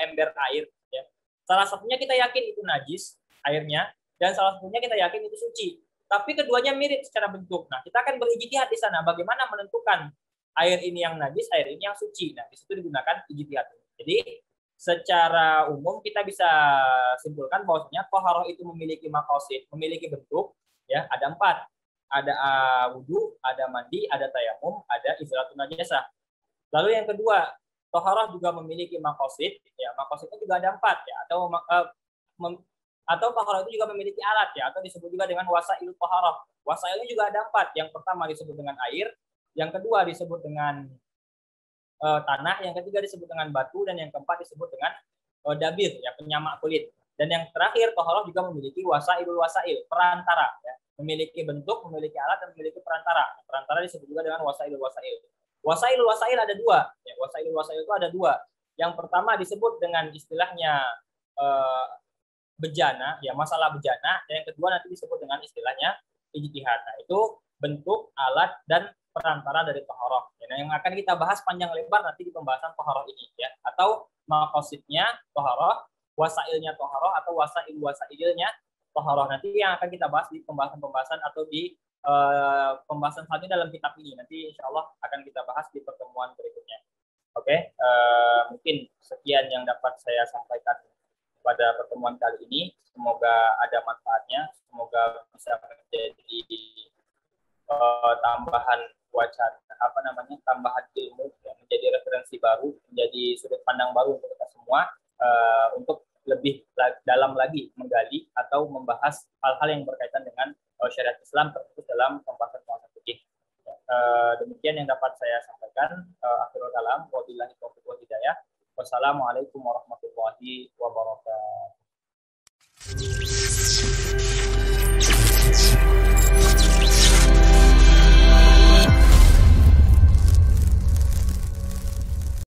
ember air. Ya. Salah satunya kita yakin itu najis airnya, dan salah satunya kita yakin itu suci. Tapi keduanya mirip secara bentuk. Nah, kita akan berijtihad di sana. Bagaimana menentukan air ini yang najis, air ini yang suci. Nah, di situ digunakan ijtihad. Jadi secara umum kita bisa simpulkan bahwasanya toharoh itu memiliki maqasid, memiliki bentuk, ya ada 4. Ada wudhu, ada mandi, ada tayamum, ada izalatul najasah. Lalu yang kedua, toharoh juga memiliki maqasid, ya maqasidnya juga ada 4 ya, atau toharoh itu juga memiliki alat ya, atau disebut juga dengan wasail toharoh. Wasailnya juga ada 4. Yang pertama disebut dengan air, yang kedua disebut dengan tanah, yang ketiga disebut dengan batu, dan yang keempat disebut dengan dabir ya, penyamak kulit. Dan yang terakhir toharoh juga memiliki wasailul wasail, perantara ya. Memiliki bentuk, memiliki alat, dan memiliki perantara. Perantara disebut juga dengan wasailul wasail. Wasailul wasail ada 2. Ya, wasailul wasail itu ada 2. Yang pertama disebut dengan istilahnya bejana, ya masalah bejana. Dan yang kedua nanti disebut dengan istilahnya ijtihad. Nah, itu bentuk, alat, dan perantara dari toharoh. Nah, yang akan kita bahas panjang lebar nanti di pembahasan toharoh ini, ya. Atau maqasidnya toharoh, wasailnya toharoh, atau wasailnya toharoh. Nanti yang akan kita bahas di pembahasan-pembahasan atau di pembahasan selanjutnya dalam kitab ini. Nanti insya Allah akan kita bahas di pertemuan berikutnya. Oke, mungkin sekian yang dapat saya sampaikan pada pertemuan kali ini. Semoga ada manfaatnya, semoga bisa menjadi tambahan tambahan ilmu, ya, menjadi referensi baru, menjadi sudut pandang baru untuk kita semua, untuk lebih dalam lagi menggali atau membahas hal-hal yang berkaitan dengan syariat Islam terkhusus dalam pembahasan fikih. Demikian yang dapat saya sampaikan. Akhirul kalam, wabillahi taufiq wal hidayah. Wassalamualaikum warahmatullahi wabarakatuh.